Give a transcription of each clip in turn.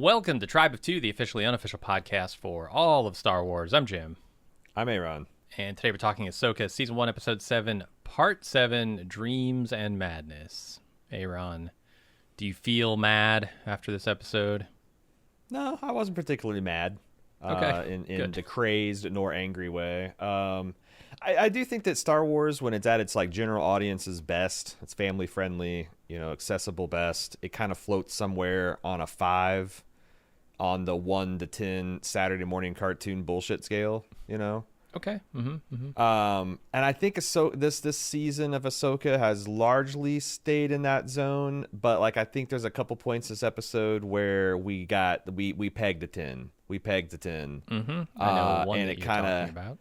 Welcome to Tribe of Two, the officially unofficial podcast for all of Star Wars. I'm Jim. I'm Aaron. And today we're talking Ahsoka, Season 1, Episode 7, Part 7, Dreams and Madness. Aaron, do you feel mad after this episode? No, I wasn't particularly mad. Okay, in the crazed nor angry way. I do think that Star Wars, when it's at its like general audience's best, it's family friendly, accessible best, it kind of floats somewhere on a 5 on the 1 to 10 Saturday morning cartoon bullshit scale, Okay. And I think this season of Ahsoka has largely stayed in that zone, but like I think there's a couple points this episode where we pegged a 10. We pegged a 10. Mm-hmm. I know one and that it you're kind talking about.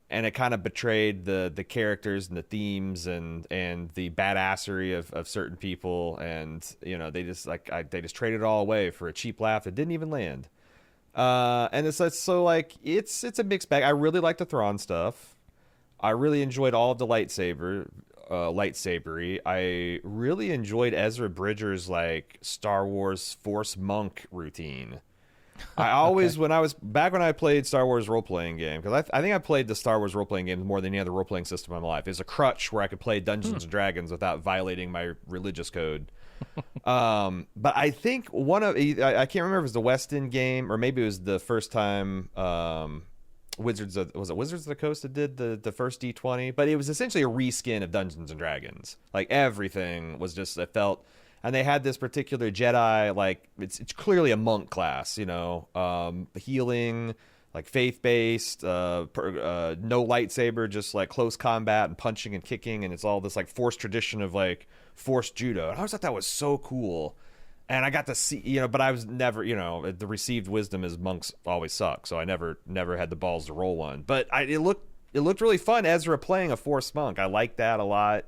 And it kind of betrayed the characters and the themes and the badassery of certain people, and they just traded it all away for a cheap laugh that didn't even land. And it's a mixed bag. I really like the Thrawn stuff. I really enjoyed all of the lightsabery. I really enjoyed Ezra Bridger's like Star Wars Force monk routine. I always, when I played Star Wars role-playing game, because I think I played the Star Wars role-playing games more than any other role-playing system in my life. It's a crutch where I could play Dungeons and Dragons without violating my religious code. But I think I can't remember if it was the West End game or maybe it was the first time Wizards of the Coast that did the first D20, but it was essentially a reskin of Dungeons and Dragons. Like everything was just, it felt. And they had this particular Jedi, like it's clearly a monk class, healing, like faith-based, no lightsaber, just like close combat and punching and kicking, and it's all this like Force tradition of like Force judo. And I always thought that was so cool. And I got to see, but I was never, the received wisdom is monks always suck, so I never had the balls to roll one. But it looked really fun, Ezra playing a Force monk. I like that a lot.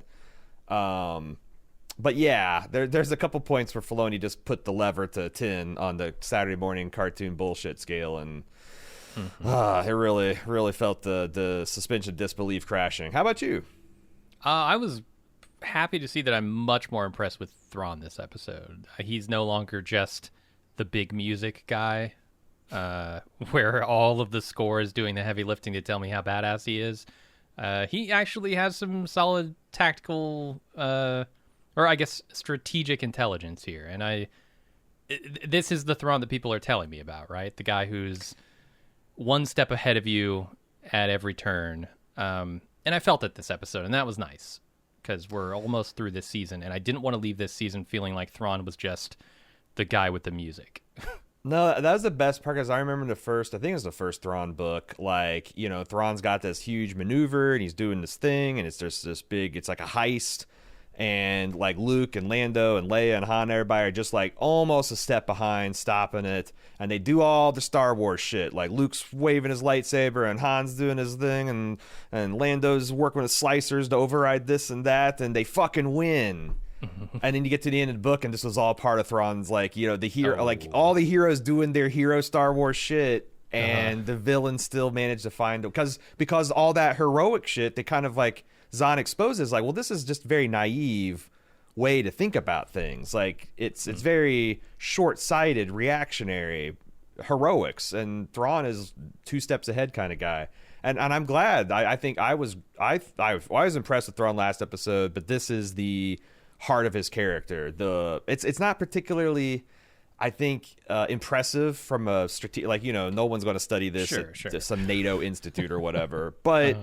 But yeah, there's a couple points where Filoni just put the lever to 10 on the Saturday morning cartoon bullshit scale, and it really, really felt the suspension of disbelief crashing. How about you? I was happy to see that I'm much more impressed with Thrawn this episode. He's no longer just the big music guy, where all of the score is doing the heavy lifting to tell me how badass he is. He actually has some solid tactical... or I guess strategic intelligence here. And this is the Thrawn that people are telling me about, right? The guy who's one step ahead of you at every turn. And I felt it this episode, and that was nice, because we're almost through this season, and I didn't want to leave this season feeling like Thrawn was just the guy with the music. No, that was the best part, because I remember I think it was the first Thrawn book, like, Thrawn's got this huge maneuver, and he's doing this thing, and it's just this big, it's like a heist. And like Luke and Lando and Leia and Han, everybody are just like almost a step behind, stopping it. And they do all the Star Wars shit. Like Luke's waving his lightsaber and Han's doing his thing, and Lando's working with slicers to override this and that, and they fucking win. And then you get to the end of the book, and this was all part of Thrawn's like, the hero, like all the heroes doing their hero Star Wars shit, and the villains still managed to find them because all that heroic shit, they kind of like. Zahn exposes like, well, this is just a very naive way to think about things. Like it's very short-sighted, reactionary heroics, and Thrawn is 2 steps ahead kind of guy. And I'm glad. I think I was impressed with Thrawn last episode, but this is the heart of his character. It's not particularly, I think, impressive from a strategic, like, no one's going to study this at some NATO institute or whatever, but.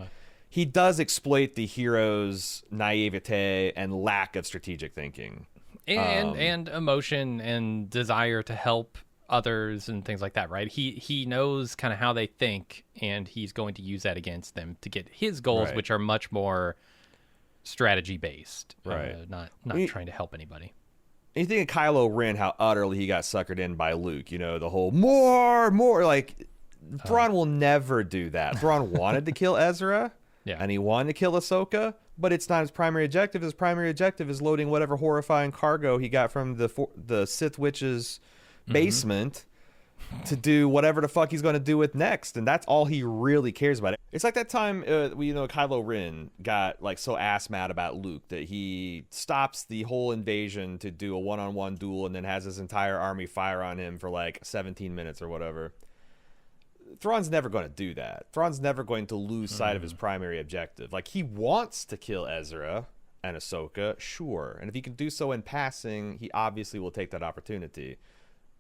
He does exploit the hero's naivete and lack of strategic thinking. And emotion and desire to help others and things like that, right? He knows kind of how they think, and he's going to use that against them to get his goals, which are much more strategy-based. Right. Not trying to help anybody. You think of Kylo Ren, how utterly he got suckered in by Luke, the whole more, like, Thrawn will never do that. Thrawn wanted to kill Ezra. Yeah. And he wanted to kill Ahsoka, but it's not his primary objective. His primary objective is loading whatever horrifying cargo he got from the Sith Witch's basement to do whatever the fuck he's going to do with next, and that's all he really cares about. It's like that time Kylo Ren got like so ass mad about Luke that he stops the whole invasion to do a one-on-one duel and then has his entire army fire on him for like 17 minutes or whatever. Thrawn's never going to do that. Thrawn's never going to lose sight of his primary objective. Like, he wants to kill Ezra and Ahsoka, sure, and if he can do so in passing, he obviously will take that opportunity.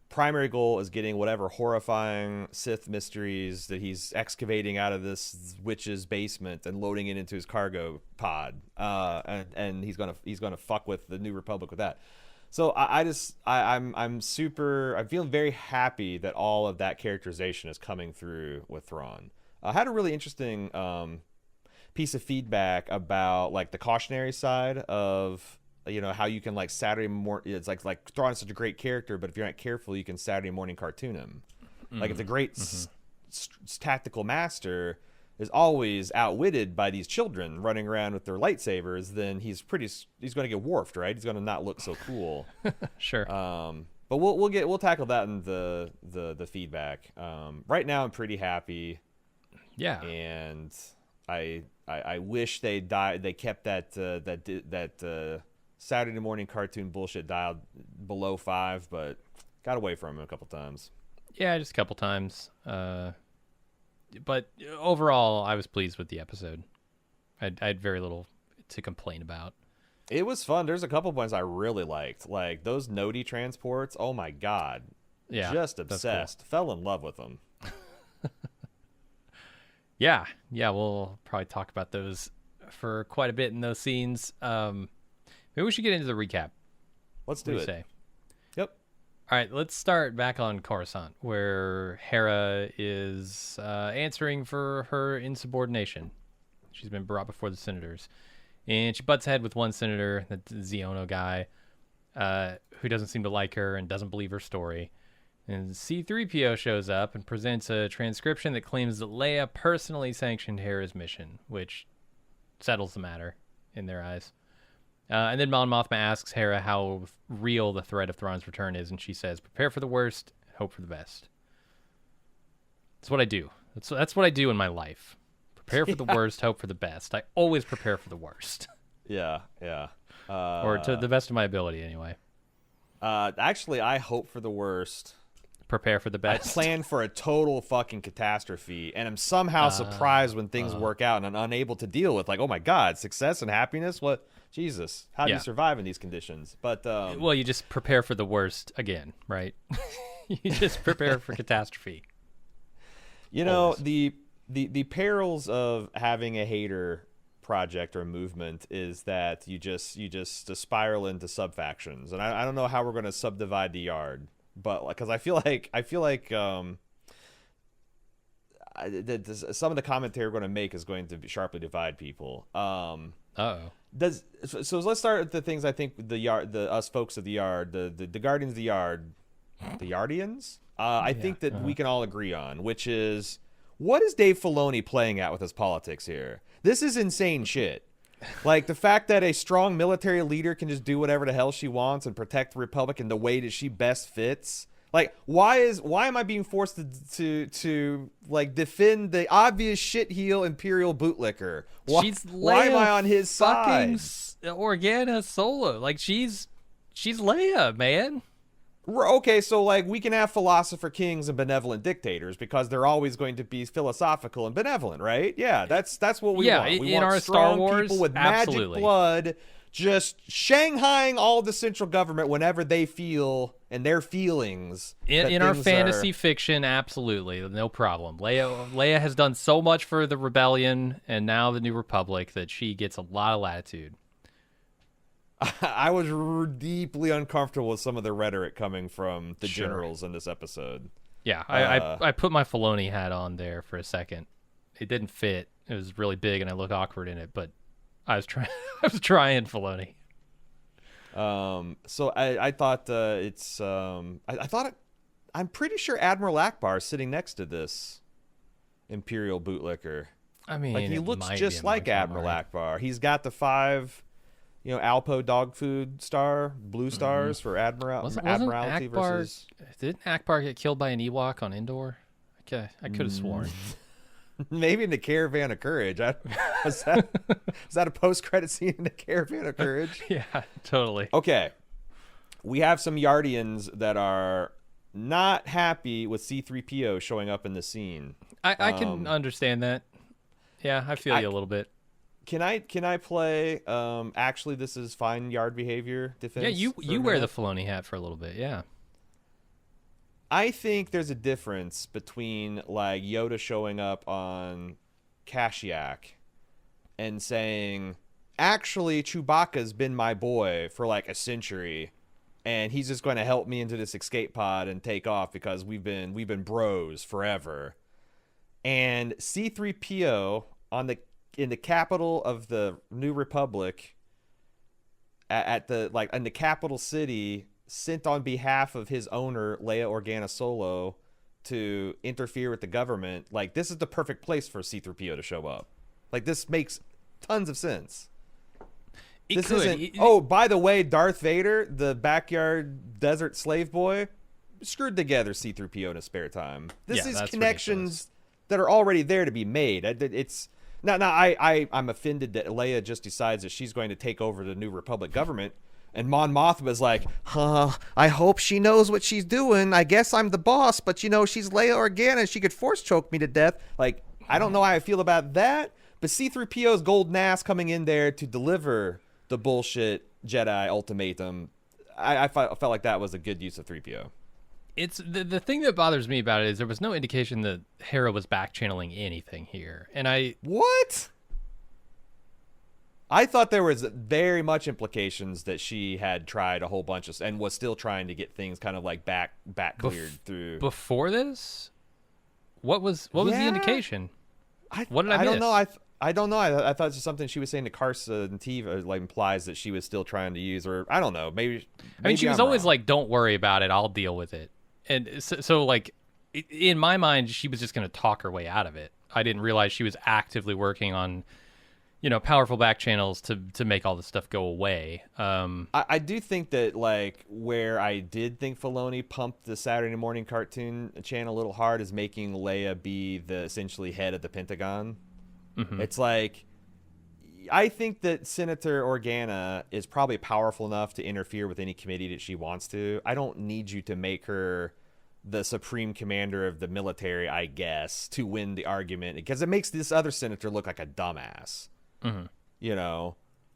Primary goal is getting whatever horrifying Sith mysteries that he's excavating out of this witch's basement and loading it into his cargo pod, and he's gonna fuck with the New Republic with that. So I'm feeling very happy that all of that characterization is coming through with Thrawn. I had a really interesting piece of feedback about like the cautionary side of, you know, how you can like Saturday morning. It's like Thrawn is such a great character, but if you're not careful, you can Saturday morning cartoon him. Like if the great tactical master is always outwitted by these children running around with their lightsabers, then he's going to get dwarfed, right? He's going to not look so cool. Sure. But we'll tackle that in the feedback. Right now I'm pretty happy. Yeah. And I wish they kept that Saturday morning cartoon bullshit dialed below 5, but got away from him a couple times. Yeah, just a couple times. But overall, I was pleased with the episode. I had very little to complain about. It was fun. There's a couple points I really liked, like those Nodi transports. Oh my god, yeah, just obsessed. Cool. Fell in love with them. Yeah, we'll probably talk about those for quite a bit in those scenes. Maybe we should get into the recap. Let's do it. Say? Yep. All right, let's start back on Coruscant, where Hera is answering for her insubordination. She's been brought before the senators, and she butts head with one senator, the Xiono guy, who doesn't seem to like her and doesn't believe her story. And C-3PO shows up and presents a transcription that claims that Leia personally sanctioned Hera's mission, which settles the matter in their eyes. And then Mon Mothma asks Hera how real the threat of Thrawn's return is, and she says, "Prepare for the worst, hope for the best." That's what I do. That's what I do in my life. Prepare for the worst, hope for the best. I always prepare for the worst. Yeah. Or to the best of my ability, anyway. Actually, I hope for the worst. Prepare for the best. I plan for a total fucking catastrophe, and I'm somehow surprised when things work out, and I'm unable to deal with, like, oh my god, success and happiness? What? Jesus, how do you survive in these conditions? But well, you just prepare for the worst again, right? You just prepare for catastrophe. You know, the perils of having a hater project or movement is that you just spiral into sub-factions, and I don't know how we're going to subdivide the Yard, but because I feel like some of the commentary we're going to make is going to sharply divide people. So let's start with the things I think us folks of the Yard, the Guardians of the Yard, the Yardians. I think that we can all agree on, which is, what is Dave Filoni playing at with his politics here? This is insane shit. Like, the fact that a strong military leader can just do whatever the hell she wants and protect the Republic in the way that she best fits. Like, why am I being forced to like defend the obvious shitheel Imperial bootlicker? Why am I on his side? Organa Solo, like she's Leia, man. Okay, so like we can have philosopher kings and benevolent dictators because they're always going to be philosophical and benevolent, right? Yeah, that's what we want. We in want our strong Star Wars, people with absolutely. magic blood, just shanghaiing all the central government whenever they feel and their feelings. In our fantasy fiction, absolutely, no problem. Leia has done so much for the rebellion and now the New Republic that she gets a lot of latitude. I was deeply uncomfortable with some of the rhetoric coming from the generals in this episode. Yeah, I put my Filoni hat on there for a second. It didn't fit. It was really big, and I look awkward in it. But I was trying. I was trying Filoni. So I thought it's. I thought I'm pretty sure Admiral Akbar is sitting next to this Imperial bootlicker. I mean, like, he looks just like Admiral Akbar. He's got the 5 Alpo dog food star, blue stars for Admiralty versus. Didn't Akbar get killed by an Ewok on Endor? Okay, I could have sworn. Maybe in the Caravan of Courage. Was that a post-credit scene in the Caravan of Courage? Yeah, totally. Okay. We have some Yardians that are not happy with C-3PO showing up in the scene. I can understand that. Yeah, I feel you a little bit. Can I play actually this is fine Yard behavior defense? Yeah, you wear the Filoni hat for a little bit, yeah. I think there's a difference between like Yoda showing up on Kashyyyk and saying, actually Chewbacca's been my boy for like a century and he's just going to help me into this escape pod and take off because we've been bros forever. And C-3PO in the capital of the New Republic in the capital city sent on behalf of his owner Leia Organa Solo to interfere with the government. Like, this is the perfect place for C-3PO to show up. Like, this makes tons of sense. Oh, by the way, Darth Vader, the backyard desert slave boy, screwed together C-3PO in his spare time. This is connections that are already there to be made. It's I'm offended that Leia just decides that she's going to take over the New Republic government. And Mon Mothma's like, I hope she knows what she's doing. I guess I'm the boss, but she's Leia Organa. She could force choke me to death. Like, I don't know how I feel about that. But C-3PO's golden ass coming in there to deliver the bullshit Jedi ultimatum, I felt like that was a good use of 3PO. It's the thing that bothers me about it is there was no indication that Hera was back channeling anything here. And What? I thought there was very much implications that she had tried a whole bunch of and was still trying to get things kind of like back cleared through. Before this? What was the indication? What did I miss? Don't know. I don't know. I thought it was something she was saying to Carson and Tiva like implies that she was still trying to use, or I don't know. Maybe she was always like, "Don't worry about it. I'll deal with it." And so like in my mind, she was just going to talk her way out of it. I didn't realize she was actively working on, powerful back channels to make all this stuff go away. I do think that like where I did think Filoni pumped the Saturday morning cartoon channel a little hard is making Leia be the essentially head of the Pentagon. Mm-hmm. It's like, I think that Senator Organa is probably powerful enough to interfere with any committee that she wants to. I don't need you to make her the supreme commander of the military, I guess, to win the argument, because it makes this other senator look like a dumbass. Mm-hmm.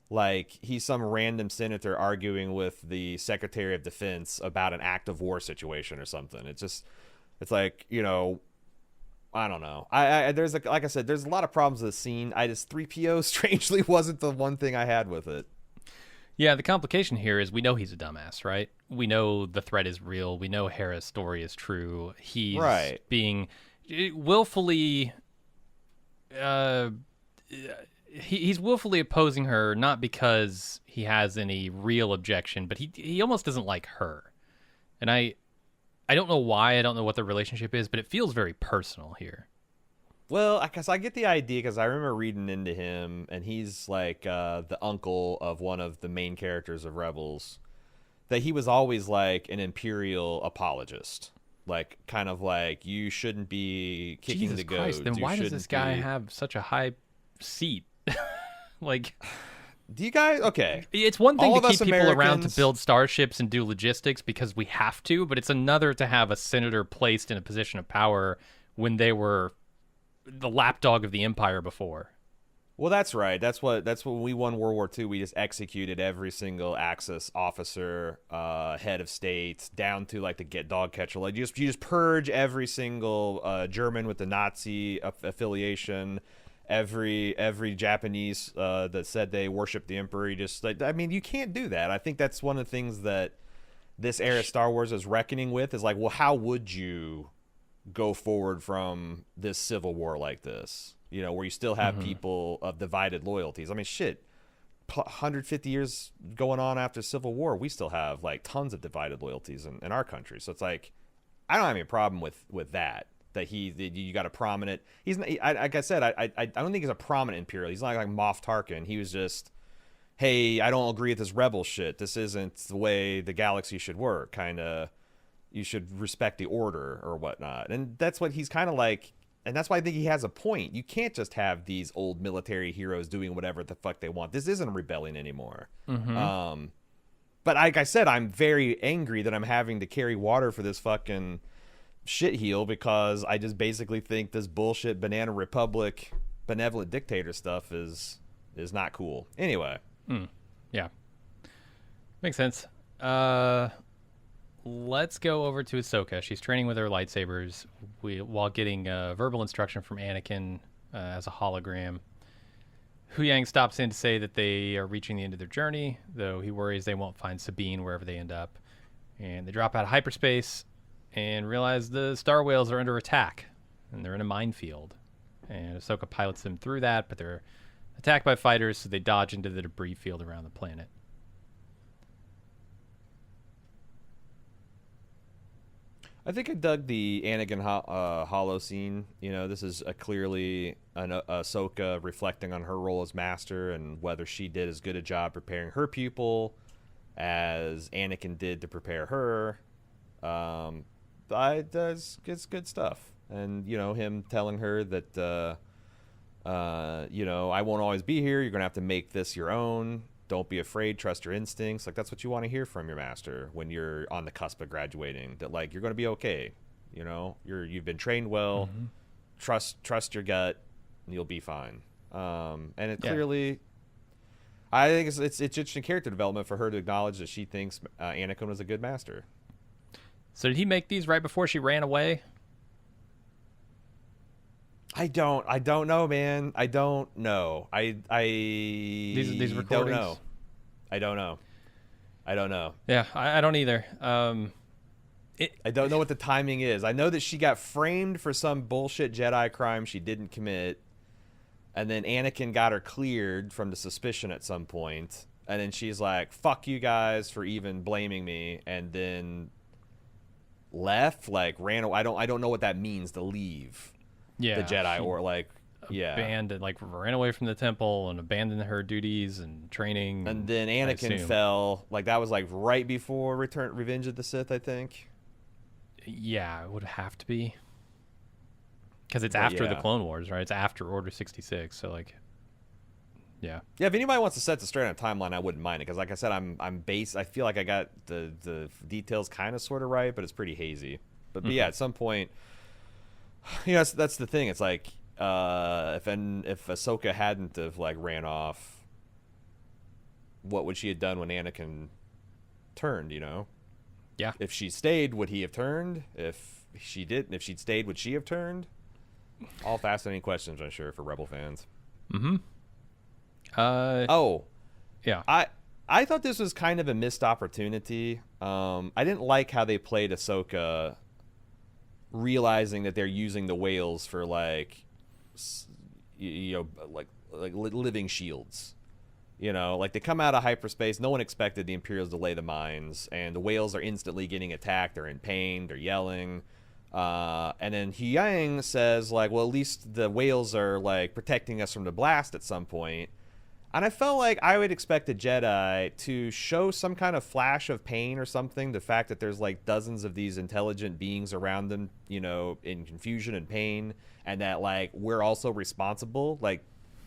Like he's some random senator arguing with the Secretary of Defense about an act of war situation or something. It's like, I don't know. There's like I said, there's a lot of problems with the scene. 3PO strangely wasn't the one thing I had with it. Yeah, the complication here is we know he's a dumbass, right? We know the threat is real. We know Hera's story is true. He's being willfully he's willfully opposing her, not because he has any real objection, but he almost doesn't like her. And I don't know why. I don't know what the relationship is, but it feels very personal here. Well, I get the idea because I remember reading into him, and he's like the uncle of one of the main characters of Rebels, that he was always like an Imperial apologist. Like, kind of like, you shouldn't be kicking Jesus the goat. Christ, then why does this guy have such a high seat? Like... Do you guys... Okay. It's one thing to keep people around to build starships and do logistics because we have to, but it's another to have a senator placed in a position of power when they were the lapdog of the Empire before. Well, that's right. That's when we won World War II. We just executed every single Axis officer, head of state, down to like the dog catcher. Like you just purge every single German with the Nazi affiliation. Every Japanese that said they worship the Emperor, you can't do that. I think that's one of the things that this era of Star Wars is reckoning with, is like, well, how would you go forward from this civil war like this? Where you still have people of divided loyalties. I mean, shit, 150 years going on after Civil War, we still have like tons of divided loyalties in our country. So it's like, I don't have any problem with that. That you got a prominent. He's not, like I said, I don't think he's a prominent Imperial. He's not like Moff Tarkin. hey, I don't agree with this rebel shit. This isn't the way the galaxy should work. Kind of, you should respect the order or whatnot. And that's what he's kind of like. And that's why I think he has a point. You can't just have these old military heroes doing whatever the fuck they want. This isn't a rebellion anymore. But like I said, I'm very angry that I'm having to carry water for this fucking shitheel because I just basically think this bullshit Banana Republic benevolent dictator stuff is not cool. Anyway. Yeah. Makes sense. Let's go over to Ahsoka. She's training with her lightsabers while getting verbal instruction from Anakin as a hologram. Hu Yang stops in to say that they are reaching the end of their journey, though he worries they won't find Sabine wherever they end up. And they drop out of hyperspace and realize the star whales are under attack, and they're in a minefield. And Ahsoka pilots them through that, but they're attacked by fighters, so they dodge into the debris field around the planet. I think I dug the Anakin hollow scene. You know, this is clearly an Ahsoka reflecting on her role as master and whether she did as good a job preparing her pupil as Anakin did to prepare her. It's good stuff. And, you know, him telling her that, you know, I won't always be here. You're going to have to make this your own. Don't be afraid. Trust your instincts. Like, that's what you want to hear from your master when you're on the cusp of graduating. That, like, you're going to be okay. You know, you've been trained well. Trust your gut, and you'll be fine. And it clearly, I think it's interesting character development for her to acknowledge that she thinks Anakin was a good master. So did he make these right before she ran away? I don't know, man. I don't know. These recordings? Don't know. I don't know. Yeah, I don't either. I don't know what the timing is. I know that she got framed for some bullshit Jedi crime she didn't commit, and then Anakin got her cleared from the suspicion at some point, and then she's like, "Fuck you guys for even blaming me," and then left, like ran away. I don't know what that means to leave. Yeah, the Jedi or like abandoned, like ran away from the temple and abandoned her duties and training. And then Anakin fell. Like that was like right before Revenge of the Sith, I think. Yeah, it would have to be because it's after the Clone Wars, right? It's after Order 66, so like, yeah. If anybody wants to set the straight on a timeline, I wouldn't mind it because, like I said, I'm based. I feel like I got the details kind of sort of right, but it's pretty hazy. But yeah, at some point. You know, that's the thing. It's like if Ahsoka hadn't have like ran off, what would she have done when Anakin turned? You know, yeah. If she stayed, would he have turned? If she'd stayed, would she have turned? All fascinating questions, I'm sure, for Rebel fans. Yeah. I thought this was kind of a missed opportunity. I didn't like how they played Ahsoka. Realizing that they're using the whales for like, you know, like living shields, you know, like they come out of hyperspace. No one expected the Imperials to lay the mines, and the whales are instantly getting attacked. They're in pain. They're yelling, and then Hu Yang says like, well, at least the whales are like protecting us from the blast at some point. And I felt like I would expect the Jedi to show some kind of flash of pain or something. The fact that there's like dozens of these intelligent beings around them, you know, in confusion and pain, and that like we're also responsible. Like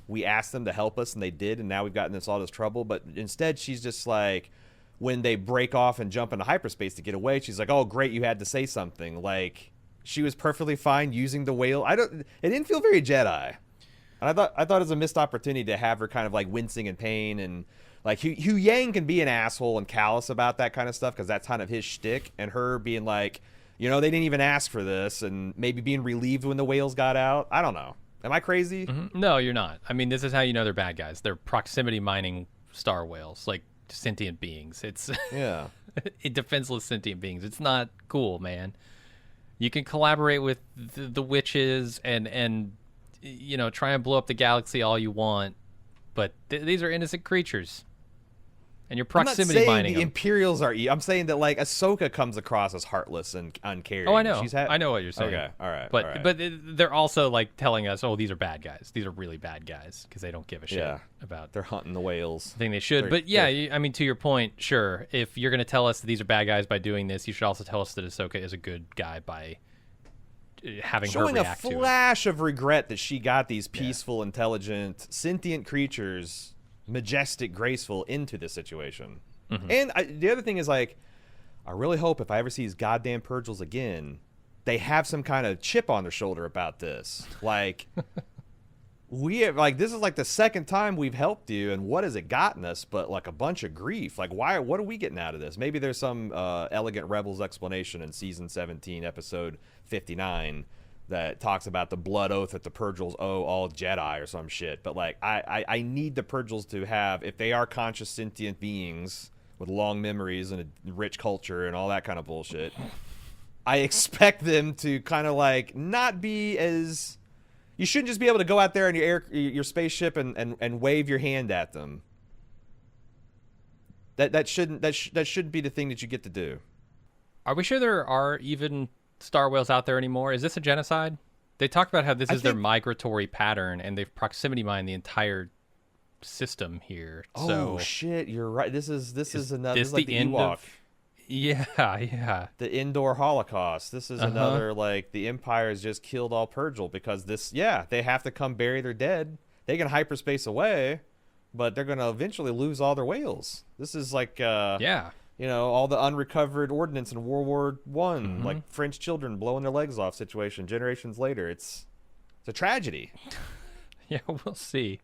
we asked them to help us and they did, and now we've gotten all this trouble. But instead, she's just like, when they break off and jump into hyperspace to get away, she's like, "Oh, great, you had to say something." Like she was perfectly fine using the whale. It didn't feel very Jedi. And I thought it was a missed opportunity to have her kind of like wincing in pain, and like Hu Yang can be an asshole and callous about that kind of stuff because that's kind of his shtick, and her being like, you know, they didn't even ask for this, and maybe being relieved when the whales got out. I don't know. Am I crazy? No, you're not. I mean, this is how you know they're bad guys. They're proximity mining star whales, like sentient beings. It's defenseless sentient beings. It's not cool, man. You can collaborate with the witches and you know, try and blow up the galaxy all you want, but these are innocent creatures. And you're I'm not proximity saying mining the them. Imperials are I'm saying that like Ahsoka comes across as heartless and uncaring. Oh, I know. I know what you're saying. Okay, all right. But they're also like telling us, oh, these are bad guys. These are really bad guys because they don't give a shit about. They're hunting the whales. I think they should. But yeah, I mean, to your point, sure. If you're going to tell us that these are bad guys by doing this, you should also tell us that Ahsoka is a good guy by having showing her react a to it. flash of regret that she got these peaceful, intelligent, sentient creatures, majestic, graceful, into this situation. And the other thing is, like, I really hope if I ever see these goddamn Purgils again, they have some kind of chip on their shoulder about this. Like, this is like the second time we've helped you, and what has it gotten us but like a bunch of grief? Like, what are we getting out of this? Maybe there's some elegant Rebels explanation in season 17, episode 59, that talks about the blood oath that the Purgils owe all Jedi or some shit. But like, I need the Purgils to have, if they are conscious sentient beings with long memories and a rich culture and all that kind of bullshit, I expect them to kind of like not be as. You shouldn't just be able to go out there in your spaceship and wave your hand at them. That shouldn't be the thing that you get to do. Are we sure there are even star whales out there anymore? Is this a genocide? They talked about how this is their migratory pattern, and they've proximity mined the entire system here. Oh shit, you're right. This is another. This is like the end Ewok. of, yeah. The indoor Holocaust. This is another, like, the Empire has just killed all Purgil because they have to come bury their dead. They can hyperspace away, but they're gonna eventually lose all their whales. This is like all the unrecovered ordnance in World War One, like French children blowing their legs off situation generations later. It's a tragedy. Yeah, we'll see.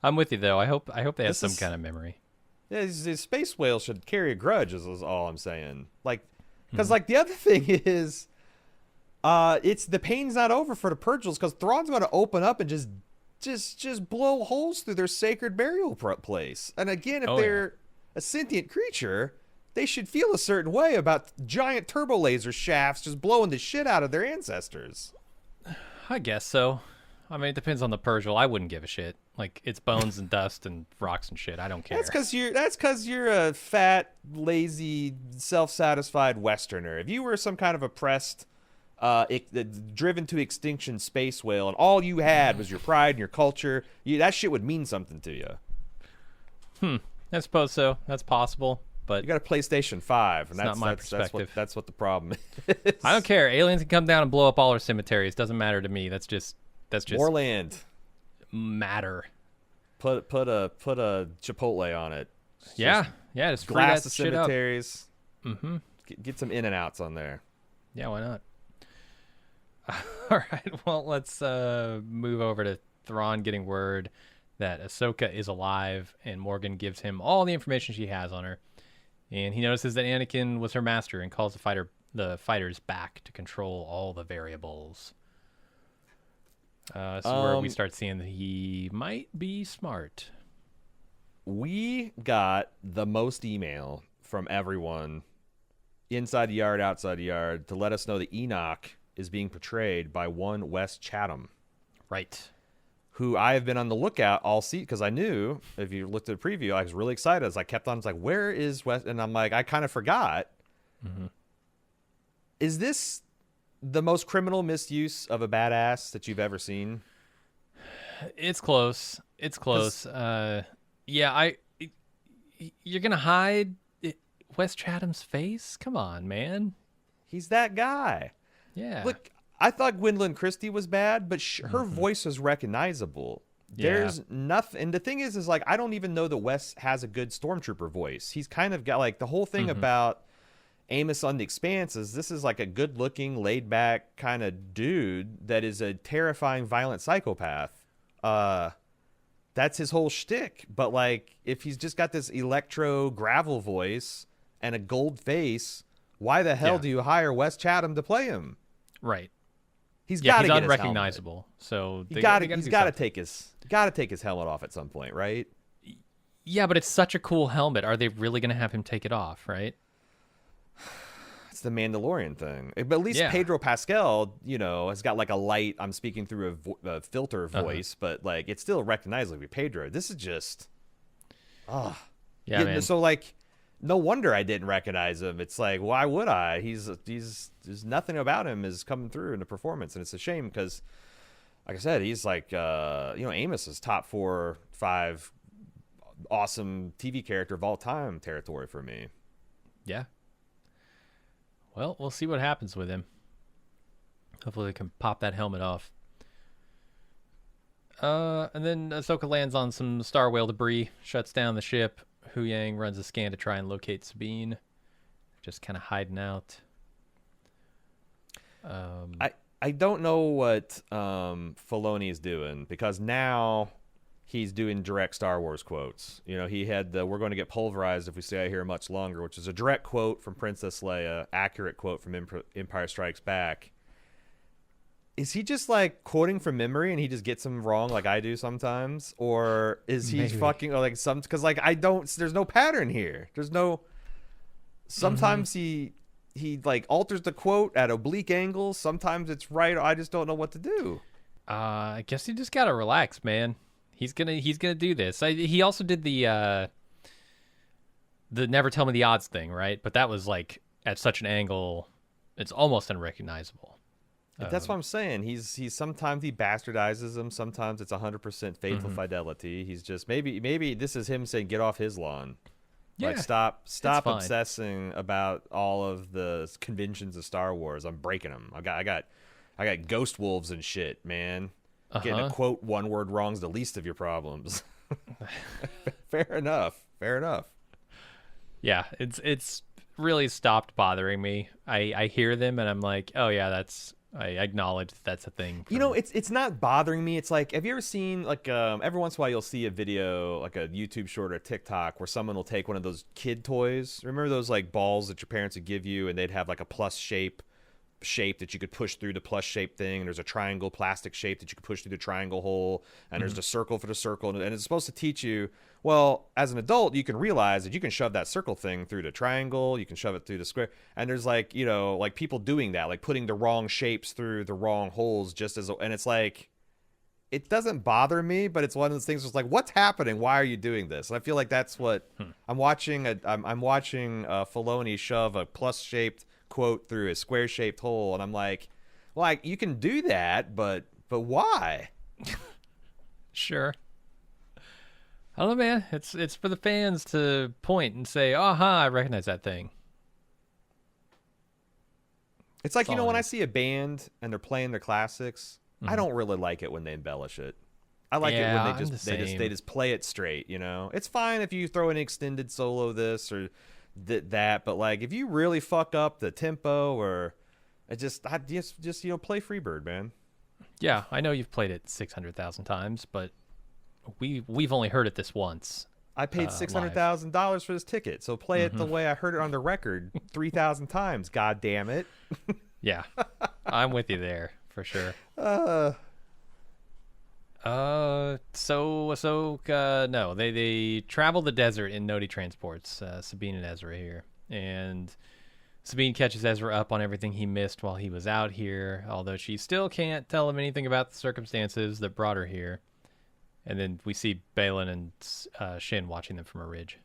I'm with you though. I hope they have some kind of memory. Yeah, these space whales should carry a grudge. Is all I'm saying. Like, because like the other thing is, it's the pain's not over for the Purgils because Thrawn's going to open up and just blow holes through their sacred burial place. And again, if they're a sentient creature, they should feel a certain way about giant turbo laser shafts just blowing the shit out of their ancestors. I guess so. I mean, it depends on the Purgil. I wouldn't give a shit. Like, it's bones and dust and rocks and shit. I don't care. That's because you're a fat, lazy, self-satisfied Westerner. If you were some kind of oppressed, driven to extinction space whale, and all you had was your pride and your culture, that shit would mean something to you. I suppose so. That's possible. But you got a PlayStation 5, and not my perspective. That's what the problem is. I don't care. Aliens can come down and blow up all our cemeteries. Doesn't matter to me. That's just more land. Matter. Put a Chipotle on it. Just glass the shit cemeteries. Get some in and outs on there. Yeah, why not? All right, well, let's move over to Thrawn getting word that Ahsoka is alive, and Morgan gives him all the information she has on her. And he notices that Anakin was her master and calls the fighters back to control all the variables. Where we start seeing that he might be smart. We got the most email from everyone inside the yard, outside the yard, to let us know that Enoch is being portrayed by one Wes Chatham. Right. Who I have been on the lookout all season, because I knew, if you looked at the preview, I was really excited. As I kept on, I was like, where is Wes? And I'm like, I kind of forgot. Is this the most criminal misuse of a badass that you've ever seen? It's close. You're going to hide Wes Chatham's face? Come on, man. He's that guy. Yeah. Look, I thought Gwendolyn Christie was bad, but her voice was recognizable. There's nothing. And the thing is like, I don't even know that Wes has a good Stormtrooper voice. He's kind of got like the whole thing about Amos on the Expanse is this is like a good looking, laid back kind of dude that is a terrifying, violent psychopath. That's his whole shtick. But like, if he's just got this electro gravel voice and a gold face, why the hell do you hire Wes Chatham to play him? Right. He's got to get unrecognizable. So he's got to take his helmet off at some point, right? Yeah, but it's such a cool helmet. Are they really going to have him take it off, right? It's the Mandalorian thing. But at least Pedro Pascal, has got like a light, I'm speaking through a filter voice, but like it's still recognizably Pedro. This is just Yeah, man. So like, no wonder I didn't recognize him. It's like, why would I? He's there's nothing about him is coming through in the performance, and it's a shame because, like I said, he's like Amos is top 4 or 5 awesome TV character of all time territory for me. Yeah. Well, we'll see what happens with him. Hopefully, they can pop that helmet off. And then Ahsoka lands on some Star Whale debris, shuts down the ship. Hu Yang runs a scan to try and locate Sabine, just kind of hiding out. I don't know what Filoni is doing, because now he's doing direct Star Wars quotes. You know, he had the "we're going to get pulverized if we stay out here much longer," which is a direct quote from Princess Leia, accurate quote from Empire Strikes Back. Is he just like quoting from memory and he just gets them wrong like I do sometimes? Or is he fucking like some, because like there's no pattern here. There's no, sometimes he like alters the quote at oblique angles. Sometimes it's right. I just don't know what to do. I guess you just gotta relax, man. He's gonna do this. He also did the never tell me the odds thing, right? But that was like at such an angle, it's almost unrecognizable. That's what I'm saying. He's sometimes he bastardizes them. Sometimes it's 100% faithful fidelity. He's just maybe this is him saying, get off his lawn. Yeah, like stop obsessing about all of the conventions of Star Wars. I'm breaking them. I got ghost wolves and shit, man. Getting a quote one word wrong is the least of your problems. Fair enough. Yeah, it's really stopped bothering me. I hear them and I'm like, oh yeah, I acknowledge that's a thing. You know, it's not bothering me. It's like, have you ever seen like every once in a while you'll see a video, like a YouTube short or a TikTok, where someone will take one of those kid toys. Remember those like balls that your parents would give you, and they'd have like a plus shape that you could push through the plus shape thing, and there's a triangle plastic shape that you could push through the triangle hole, and there's the circle for the circle, and it's supposed to teach you, well, as an adult you can realize that you can shove that circle thing through the triangle, you can shove it through the square, and there's like, you know, like people doing that, like putting the wrong shapes through the wrong holes, and it's like, it doesn't bother me, but it's one of those things that's like, what's happening? Why are you doing this? And I feel like that's what I'm watching. I'm watching Filoni shove a plus shaped quote through a square shaped hole, and I'm like you can do that, but why? Sure. I don't know, man. It's for the fans to point and say, aha, I recognize that thing. It's like, you know, when I see a band and they're playing their classics, I don't really like it when they embellish it. I like it when they just play it straight, you know. It's fine if you throw an extended solo this or that, but like if you really fuck up the tempo, or it just you know, play Freebird, man. Yeah, I know you've played it 600,000 times, but we've only heard it this once. I paid $600,000 for this ticket, so play it the way I heard it on the record 3,000 times. God damn it! Yeah, I'm with you there for sure. So Ahsoka, no, they travel the desert in Nodi transports, Sabine and Ezra here. And Sabine catches Ezra up on everything he missed while he was out here, although she still can't tell him anything about the circumstances that brought her here. And then we see Balin and Shin watching them from a ridge.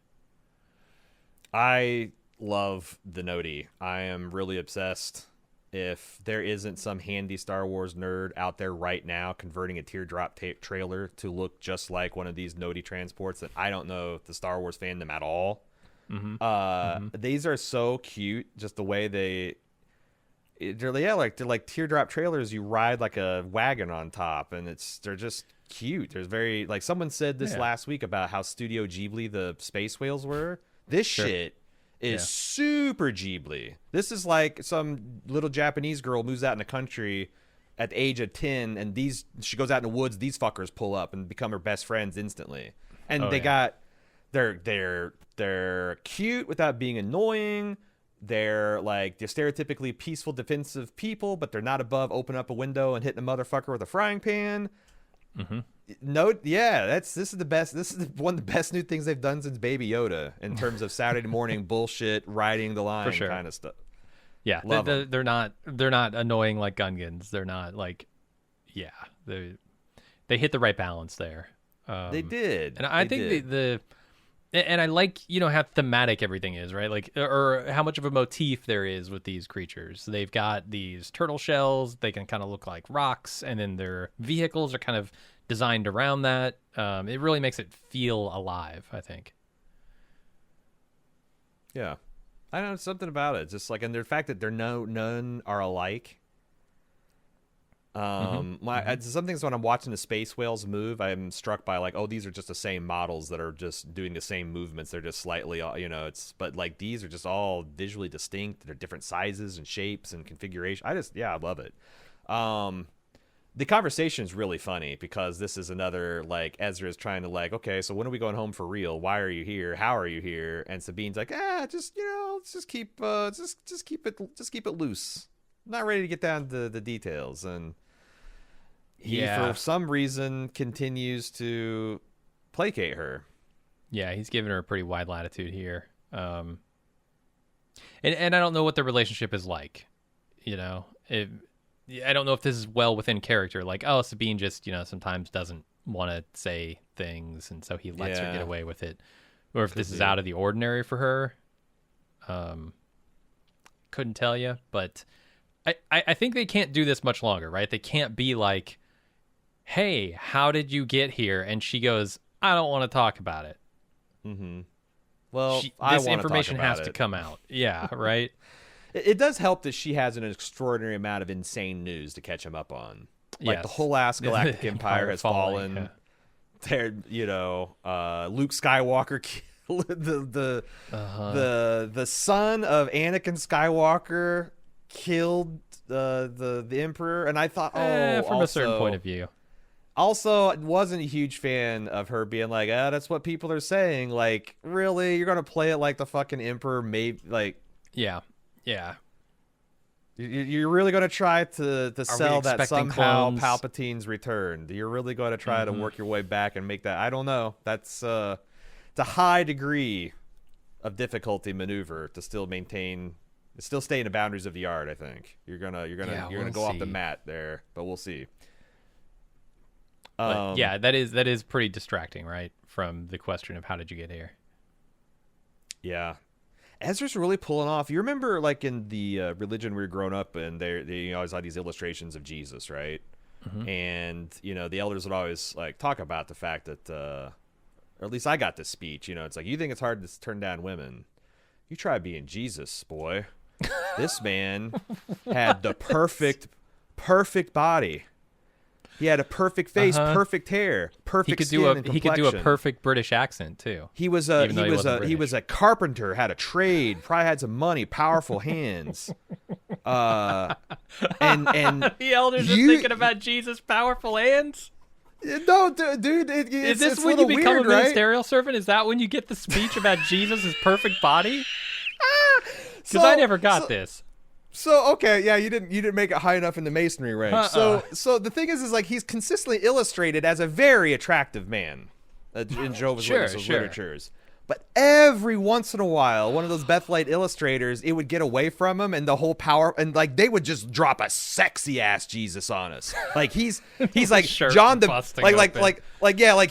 I love the Nodi. I am really obsessed. If there isn't some handy Star Wars nerd out there right now converting a teardrop trailer to look just like one of these Nodi transports, that I don't know the Star Wars fandom at all. These are so cute, just the way they're like teardrop trailers you ride like a wagon on top, and they're just cute. There's very, like, someone said this last week about how Studio Ghibli the space whales were. This shit is super Ghibli. This is like some little Japanese girl moves out in the country at the age of 10, and she goes out in the woods, these fuckers pull up and become her best friends instantly. And they're cute without being annoying. They're stereotypically peaceful, defensive people, but they're not above open up a window and hitting a motherfucker with a frying pan. This is the best. This is one of the best new things they've done since Baby Yoda in terms of Saturday morning bullshit, riding the line kind of stuff. Yeah, they're not annoying like Gungans. They're not like, they hit the right balance there. They did, and I think the And I like, how thematic everything is, right? Like, or how much of a motif there is with these creatures. They've got these turtle shells. They can kind of look like rocks, and then their vehicles are kind of designed around that. It really makes it feel alive, I think. Yeah. I don't know, something about it. Just like, and the fact that none are alike. Some things when I'm watching the space whales move, I'm struck by like, oh, these are just the same models that are just doing the same movements. They're just slightly, but like these are just all visually distinct. They're different sizes and shapes and configuration. I love it. The conversation is really funny because this is another like Ezra is trying to like, okay, so when are we going home for real? Why are you here? How are you here? And Sabine's like, let's just keep it loose. I'm not ready to get down to the details. And he, for some reason, continues to placate her. Yeah, he's giving her a pretty wide latitude here. And I don't know what the relationship is like. I don't know if this is well within character. Like, oh, Sabine just, sometimes doesn't want to say things, and so he lets her get away with it. Or if this is out of the ordinary for her. Couldn't tell you, but I think they can't do this much longer, right? They can't be like, hey, how did you get here? And she goes, I don't want to talk about it. Mm-hmm. Well, this information has to come out. Yeah, right? It does help that she has an extraordinary amount of insane news to catch him up on. Like the whole ass galactic empire has fallen. Yeah. There, Luke Skywalker killed the son of Anakin Skywalker killed the Emperor, and I thought, from a certain point of view. Also, wasn't a huge fan of her being like, that's what people are saying. Like, really, you're gonna play it like the fucking Emperor? Maybe like, yeah. You're really going to try to sell that somehow clones? Palpatine's returned. You're really going to try to work your way back and make that. I don't know. That's it's a high degree of difficulty maneuver to still stay in the boundaries of the art. I think you're gonna go off the mat there, but we'll see. But that is pretty distracting, right? From the question of how did you get here? Yeah. Ezra's really pulling off. You remember, like, in the religion we were growing up in, they always had these illustrations of Jesus, right? Mm-hmm. And, the elders would always, like, talk about the fact that, or at least I got this speech, it's like, you think it's hard to turn down women. You try being Jesus, boy. This man had the perfect body. He had a perfect face, perfect hair, perfect skin and complexion. He could do a perfect British accent too. He was a carpenter, had a trade, probably had some money, powerful hands. And the elders are thinking about Jesus' powerful hands. No, dude, is this when you become a ministerial servant? Is that when you get the speech about Jesus' perfect body? Because I never got this. So okay, yeah, you didn't make it high enough in the masonry range. So the thing is like he's consistently illustrated as a very attractive man in Jehovah's Witnesses literatures. But every once in a while, one of those Bethlite illustrators, it would get away from him, and the whole power, and like they would just drop a sexy ass Jesus on us. Like he's like John the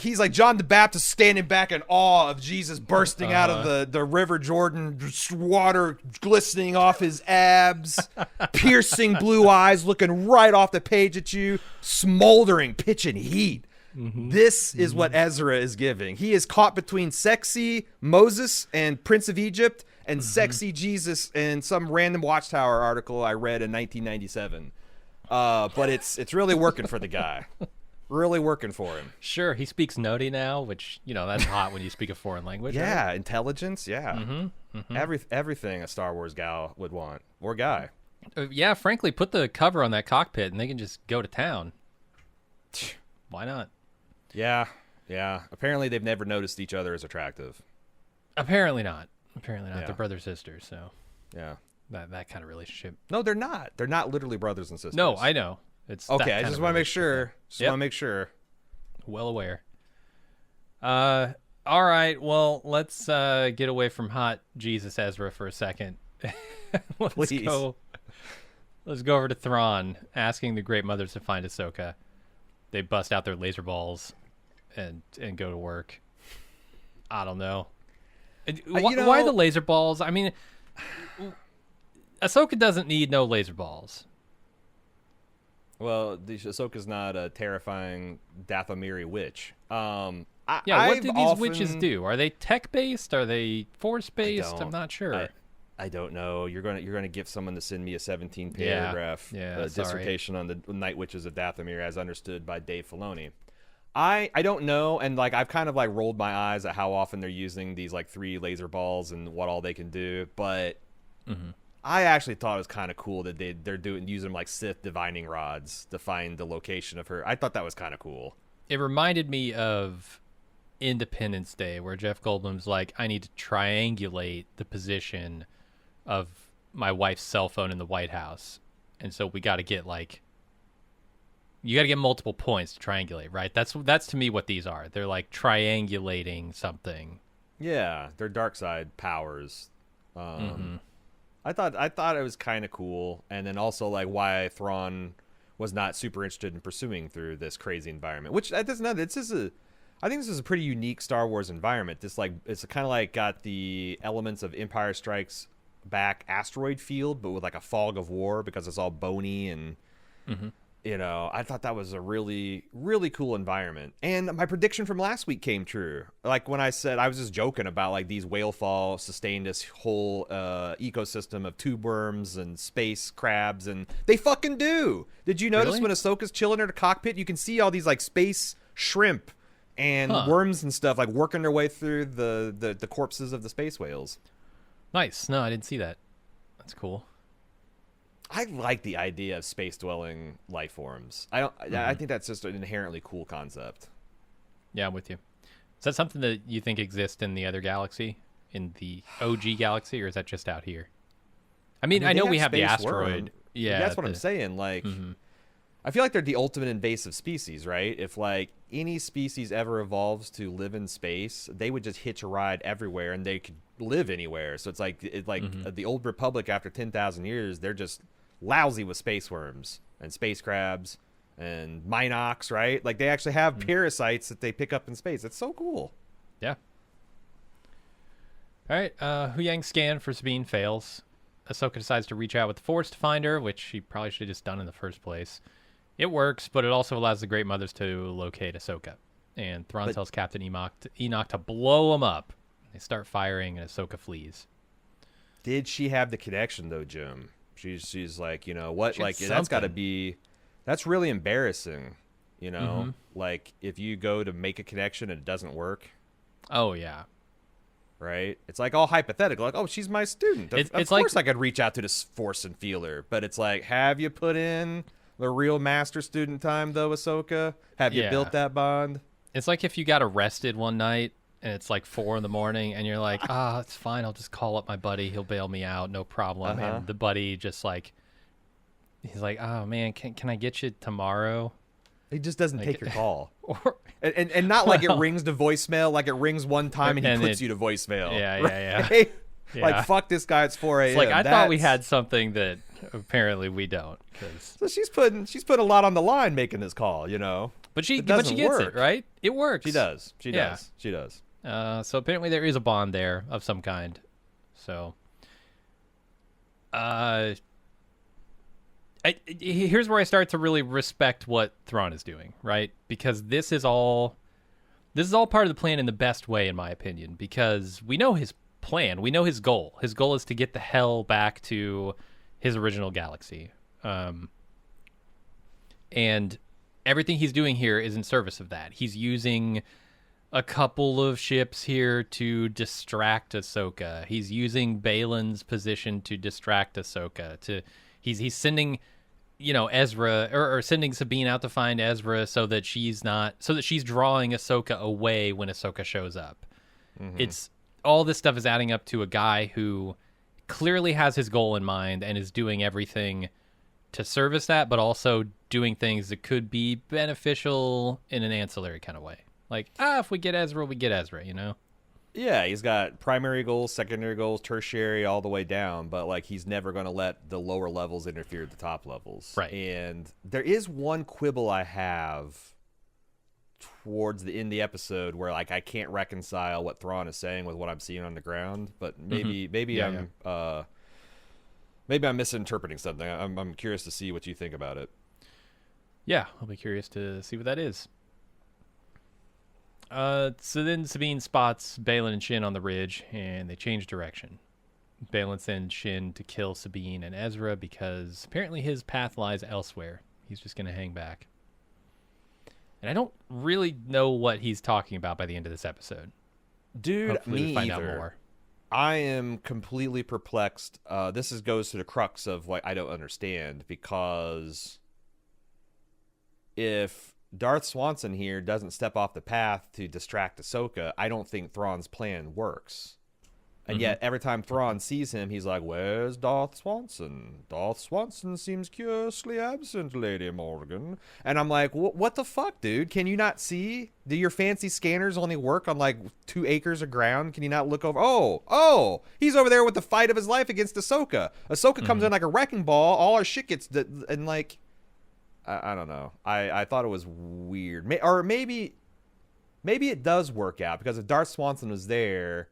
he's like John the Baptist standing back in awe of Jesus bursting out of the River Jordan, water glistening off his abs, piercing blue eyes, looking right off the page at you, smoldering pitch and heat. Mm-hmm. This is what Ezra is giving. He is caught between sexy Moses and Prince of Egypt and sexy Jesus in some random Watchtower article I read in 1997. But it's really working for the guy. Really working for him. Sure, he speaks Nodi now, which, that's hot when you speak a foreign language. Yeah, right? Intelligence, yeah. Mm-hmm. Mm-hmm. Everything a Star Wars gal would want. Or guy. Yeah, frankly, put the cover on that cockpit and they can just go to town. Why not? Yeah. Apparently, they've never noticed each other as attractive. Apparently not. Yeah. They're brother sisters, so yeah, that kind of relationship. No, they're not. They're not literally brothers and sisters. No, I know. It's okay. I just want to make sure. Want to make sure. Well aware. All right. Well, let's get away from hot Jesus Ezra for a second. Let's go over to Thrawn, asking the Great Mothers to find Ahsoka. They bust out their laser balls and go to work. I don't know. Why the laser balls? I mean, Ahsoka doesn't need no laser balls. Well, Ahsoka's not a terrifying Dathomiri witch. What do these witches do? Are they tech-based? Are they force-based? I'm not sure. I don't know. You're gonna get someone to send me a 17-paragraph dissertation on the Night Witches of Dathomir as understood by Dave Filoni. I don't know, and like I've kind of like rolled my eyes at how often they're using these like 3 laser balls and what all they can do, but I actually thought it was kind of cool that they're using like Sith divining rods to find the location of her. I thought that was kind of cool. It reminded me of Independence Day, where Jeff Goldblum's like, I need to triangulate the position of my wife's cell phone in the White House, and so we got to get you got to get multiple points to triangulate, right? That's to me what these are. They're like triangulating something. Yeah, they're dark side powers. I thought it was kind of cool, and then also like why Thrawn was not super interested in pursuing through this crazy environment. Which that doesn't. I think this is a pretty unique Star Wars environment. This like it's kind of like got the elements of Empire Strikes Back asteroid field, but with like a fog of war because it's all bony and I thought that was a really, really cool environment. And my prediction from last week came true. Like when I said, I was just joking about like these whale fall sustained this whole ecosystem of tube worms and space crabs, and they fucking do. Did you notice when Ahsoka's chilling in her cockpit, you can see all these like space shrimp and worms and stuff like working their way through the corpses of the space whales. Nice. No, I didn't see that. That's cool. I like the idea of space-dwelling life forms. I think that's just an inherently cool concept. Yeah, I'm with you. Is that something that you think exists in the other galaxy, in the OG galaxy, or is that just out here? I mean I know we have the asteroid. Worm. Yeah, that's what I'm saying. Like, I feel like they're the ultimate invasive species, right? If like any species ever evolves to live in space, they would just hitch a ride everywhere, and they could live anywhere. So it's like the old Republic after 10,000 years, they're just lousy with space worms and space crabs and Minox, right? Like they actually have parasites that they pick up in space. It's so cool. Yeah. All right. Huyang's scan for Sabine fails. Ahsoka decides to reach out with the Force to find her, which she probably should have just done in the first place. It works, but it also allows the Great Mothers to locate Ahsoka. And Thrawn tells Captain Enoch to blow them up. They start firing, and Ahsoka flees. Did she have the connection, though, Jim? She's like, you know what? Like, that's got to be... That's really embarrassing, you know? Like, if you go to make a connection and it doesn't work. Oh, yeah. Right? It's like all hypothetical. Like, oh, she's my student. Of course I could reach out to this Force and feel her. But it's like, have you put in the real master-student time, though, Ahsoka? Have you built that bond? It's like if you got arrested one night and it's like 4 a.m. and you're like, it's fine. I'll just call up my buddy. He'll bail me out. No problem. And the buddy just like, he's like, oh man, can I get you tomorrow? He just doesn't take your call. And not like it rings to voicemail, like it rings one time and he puts you to voicemail. Yeah, right? Yeah. Like, fuck this guy, it's 4 a.m. It's like, I thought we had something that apparently we don't. So she's putting a lot on the line making this call, you know? But she gets it, right? It works. She does. She does. So apparently there is a bond there of some kind. So, here's where I start to really respect what Thrawn is doing, right? Because this is all part of the plan in the best way, in my opinion. Because we know his plan, we know his goal. His goal is to get the hell back to his original galaxy, and everything he's doing here is in service of that. He's using a couple of ships here to distract Ahsoka. He's using Balin's position to distract Ahsoka. He's sending, Ezra or sending Sabine out to find Ezra so that she's drawing Ahsoka away when Ahsoka shows up. It's all this stuff is adding up to a guy who clearly has his goal in mind and is doing everything to service that, but also doing things that could be beneficial in an ancillary kind of way. Like, if we get Ezra, we get Ezra, you know? Yeah, he's got primary goals, secondary goals, tertiary, all the way down, but, like, he's never going to let the lower levels interfere with the top levels. Right. And there is one quibble I have towards the end of the episode where like I can't reconcile what Thrawn is saying with what I'm seeing on the ground. But maybe maybe I'm misinterpreting something. I'm curious to see what you think about it. Yeah, I'll be curious to see what that is. So then Sabine spots Balin and Shin on the ridge, and they change direction. Balin sends Shin to kill Sabine and Ezra because apparently his path lies elsewhere. He's just going to hang back. And I don't really know what he's talking about by the end of this episode. Dude, Hopefully me we find either. out more. I am completely perplexed. Goes to the crux of what I don't understand, because if Darth Swanson here doesn't step off the path to distract Ahsoka, I don't think Thrawn's plan works. And yet, every time Thrawn sees him, he's like, "Where's Darth Swanson? Darth Swanson seems curiously absent, Lady Morgan." And I'm like, what the fuck, dude? Can you not see? Do your fancy scanners only work on like 2 acres of ground? Can you not look over? Oh, he's over there with the fight of his life against Ahsoka. Ahsoka comes in like a wrecking ball. All our shit gets, and like, I don't know. I thought it was weird. Maybe it does work out, because if Darth Swanson was there,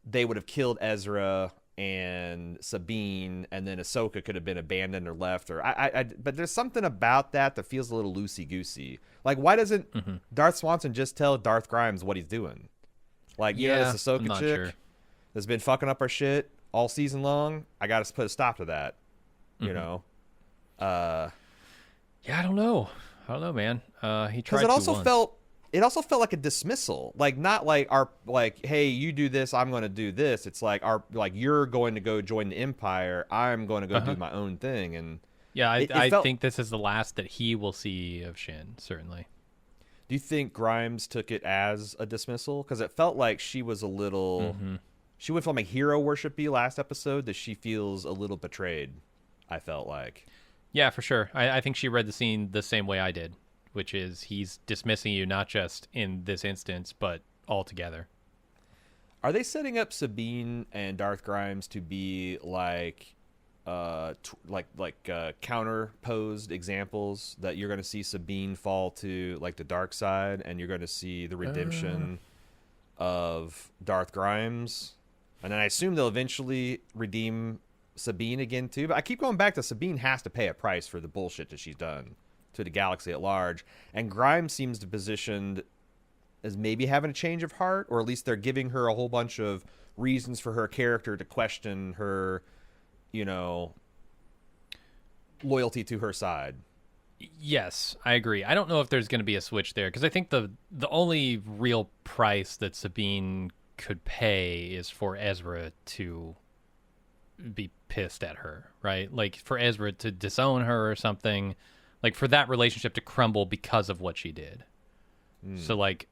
they would have killed Ezra and Sabine, and then Ahsoka could have been abandoned or left. But there's something about that feels a little loosey-goosey. Like, why doesn't Darth Swanson just tell Darth Grimes what he's doing? Like, this Ahsoka chick that's been fucking up our shit all season long, I got to put a stop to that. You know? Yeah, I don't know, man. He tried to once. It also felt like a dismissal, like not like hey, you do this, I'm going to do this. It's like you're going to go join the Empire, I'm going to go do my own thing. And yeah, I think this is the last that he will see of Shin, certainly. Do you think Grimes took it as a dismissal? Because it felt like she was a little, she went from like hero worshipy last episode that she feels a little betrayed. I felt like. Yeah, for sure. I think she read the scene the same way I did, which is he's dismissing you not just in this instance, but altogether. Are they setting up Sabine and Darth Grimes to be like counterposed examples, that you're going to see Sabine fall to like the dark side, and you're going to see the redemption of Darth Grimes, and then I assume they'll eventually redeem Sabine again too? But I keep going back to Sabine has to pay a price for the bullshit that she's done to the galaxy at large, and Grimes seems to be positioned as maybe having a change of heart, or at least they're giving her a whole bunch of reasons for her character to question her, loyalty to her side. Yes, I agree. I don't know if there's going to be a switch there, because I think the only real price that Sabine could pay is for Ezra to be pissed at her, right? Like for Ezra to disown her or something, like for that relationship to crumble because of what she did. So like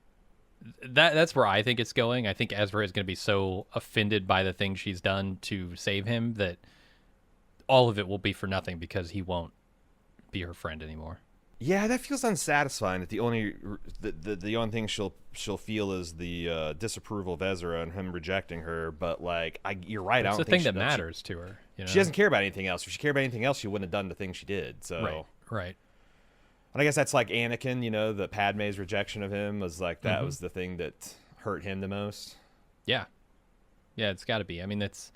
that's where I think it's going. I think Ezra is going to be so offended by the things she's done to save him that all of it will be for nothing, because he won't be her friend anymore. Yeah, that feels unsatisfying. That the only thing she'll feel is the disapproval of Ezra and him rejecting her. But like, you're right. It's the thing that matters to her. She doesn't care about anything else. If she cared about anything else, she wouldn't have done the thing she did. So right. And I guess that's like Anakin. The Padme's rejection of him was like that was the thing that hurt him the most. Yeah, it's got to be. I mean, it's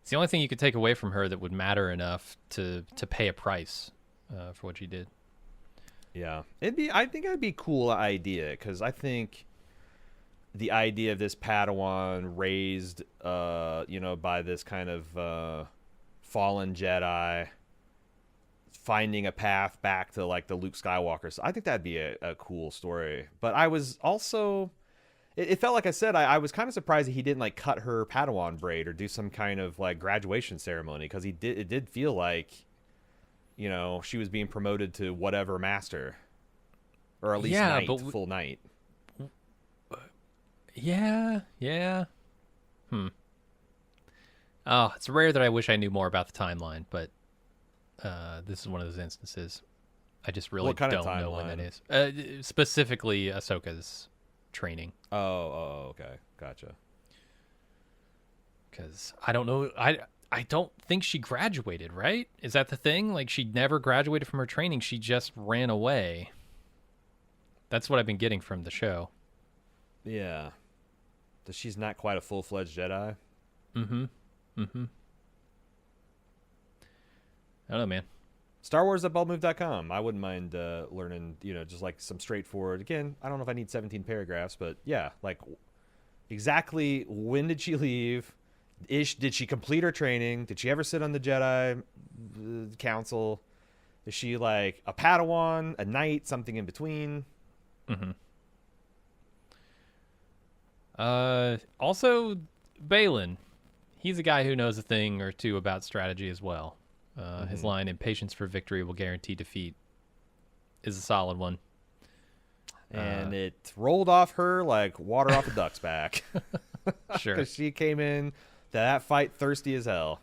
the only thing you could take away from her that would matter enough to pay a price for what she did. Yeah, I think it'd be a cool idea, because I think the idea of this Padawan raised, by this kind of fallen Jedi, finding a path back to like the Luke Skywalker. So I think that'd be a cool story. But I was also, it felt like I said, I was kind of surprised that he didn't like cut her Padawan braid or do some kind of like graduation ceremony, because it did feel like, she was being promoted to whatever master, or at least full knight. Yeah. Oh, it's rare that I wish I knew more about the timeline, but this is one of those instances. I just really don't know when that is. Specifically, Ahsoka's training. Oh, okay, gotcha. Because I don't know. I don't think she graduated, right? Is that the thing? Like, she never graduated from her training. She just ran away. That's what I've been getting from the show. Yeah. That she's not quite a full-fledged Jedi. Mm-hmm. Mm-hmm. I don't know, man. starwars@baldmove.com. I wouldn't mind learning, just like some straightforward. Again, I don't know if I need 17 paragraphs, but yeah, like exactly when did she leave? Did she complete her training? Did she ever sit on the Jedi Council? Is she like a Padawan, a knight, something in between? Mm-hmm. Also, Balin. He's a guy who knows a thing or two about strategy as well. His line, "Impatience for victory will guarantee defeat," is a solid one. And it rolled off her like water off a duck's back. Sure. Because she came in to that fight thirsty as hell.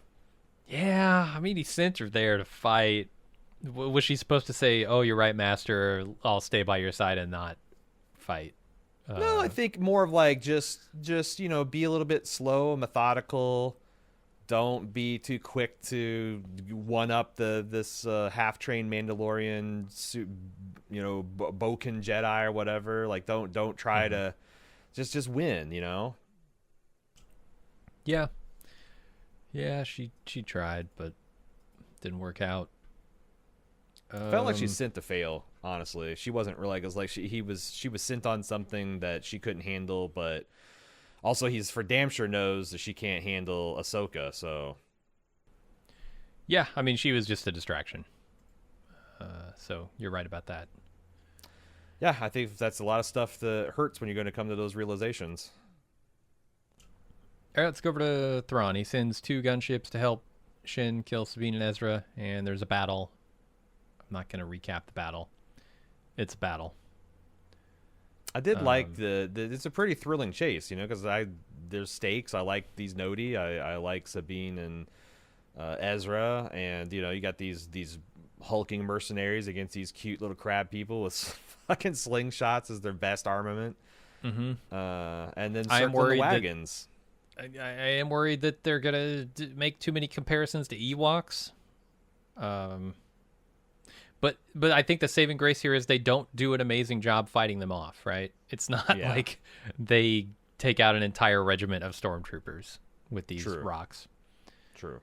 Yeah, I mean, he sent her there to fight. Was she supposed to say, "Oh, you're right, master, I'll stay by your side and not fight"? No, I think more of like just be a little bit slow, methodical. Don't be too quick to one up this half-trained Mandalorian, Boken Jedi or whatever. Like don't try to just win, Yeah. Yeah, she tried, but didn't work out. Felt like she's sent to fail. Honestly, she wasn't really. It was like she was sent on something that she couldn't handle, but also he's for damn sure knows that she can't handle Ahsoka. So yeah, I mean, she was just a distraction. So you're right about that. Yeah, I think that's a lot of stuff that hurts when you're going to come to those realizations. All right, let's go over to Thrawn. He sends 2 gunships to help Shin kill Sabine and Ezra, and there's a battle. I'm not going to recap the battle. It's a battle. I did like it's a pretty thrilling chase, because there's stakes. I like these Nodi. I like Sabine and Ezra, and you got these hulking mercenaries against these cute little crab people with fucking slingshots as their best armament. Mm-hmm. And then circling the wagons. I am worried that they're gonna make too many comparisons to Ewoks. But I think the saving grace here is they don't do an amazing job fighting them off, right? It's not like they take out an entire regiment of stormtroopers with these rocks. True.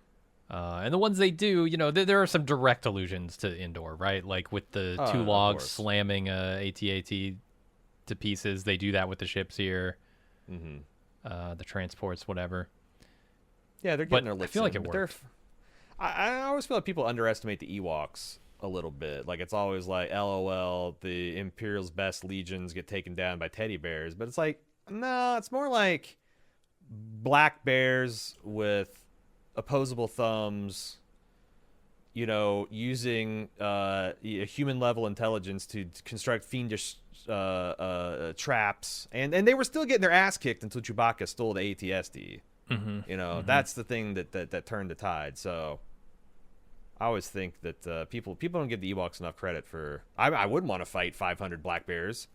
And the ones they do, there are some direct allusions to Endor, right? Like with the 2 logs slamming AT-AT to pieces. They do that with the ships here. Mm-hmm. The transports, whatever. Yeah, they're getting their licks. I feel like it worked. I always feel like people underestimate the Ewoks a little bit. Like, it's always like, LOL, the Imperial's best legions get taken down by teddy bears. But it's like, no, it's more like black bears with opposable thumbs, using human level intelligence to construct fiendish traps, and they were still getting their ass kicked until Chewbacca stole the AT-ST. Mm-hmm. That's the thing that turned the tide. So I always think that people don't give the Ewoks enough credit for. I wouldn't want to fight 500 black bears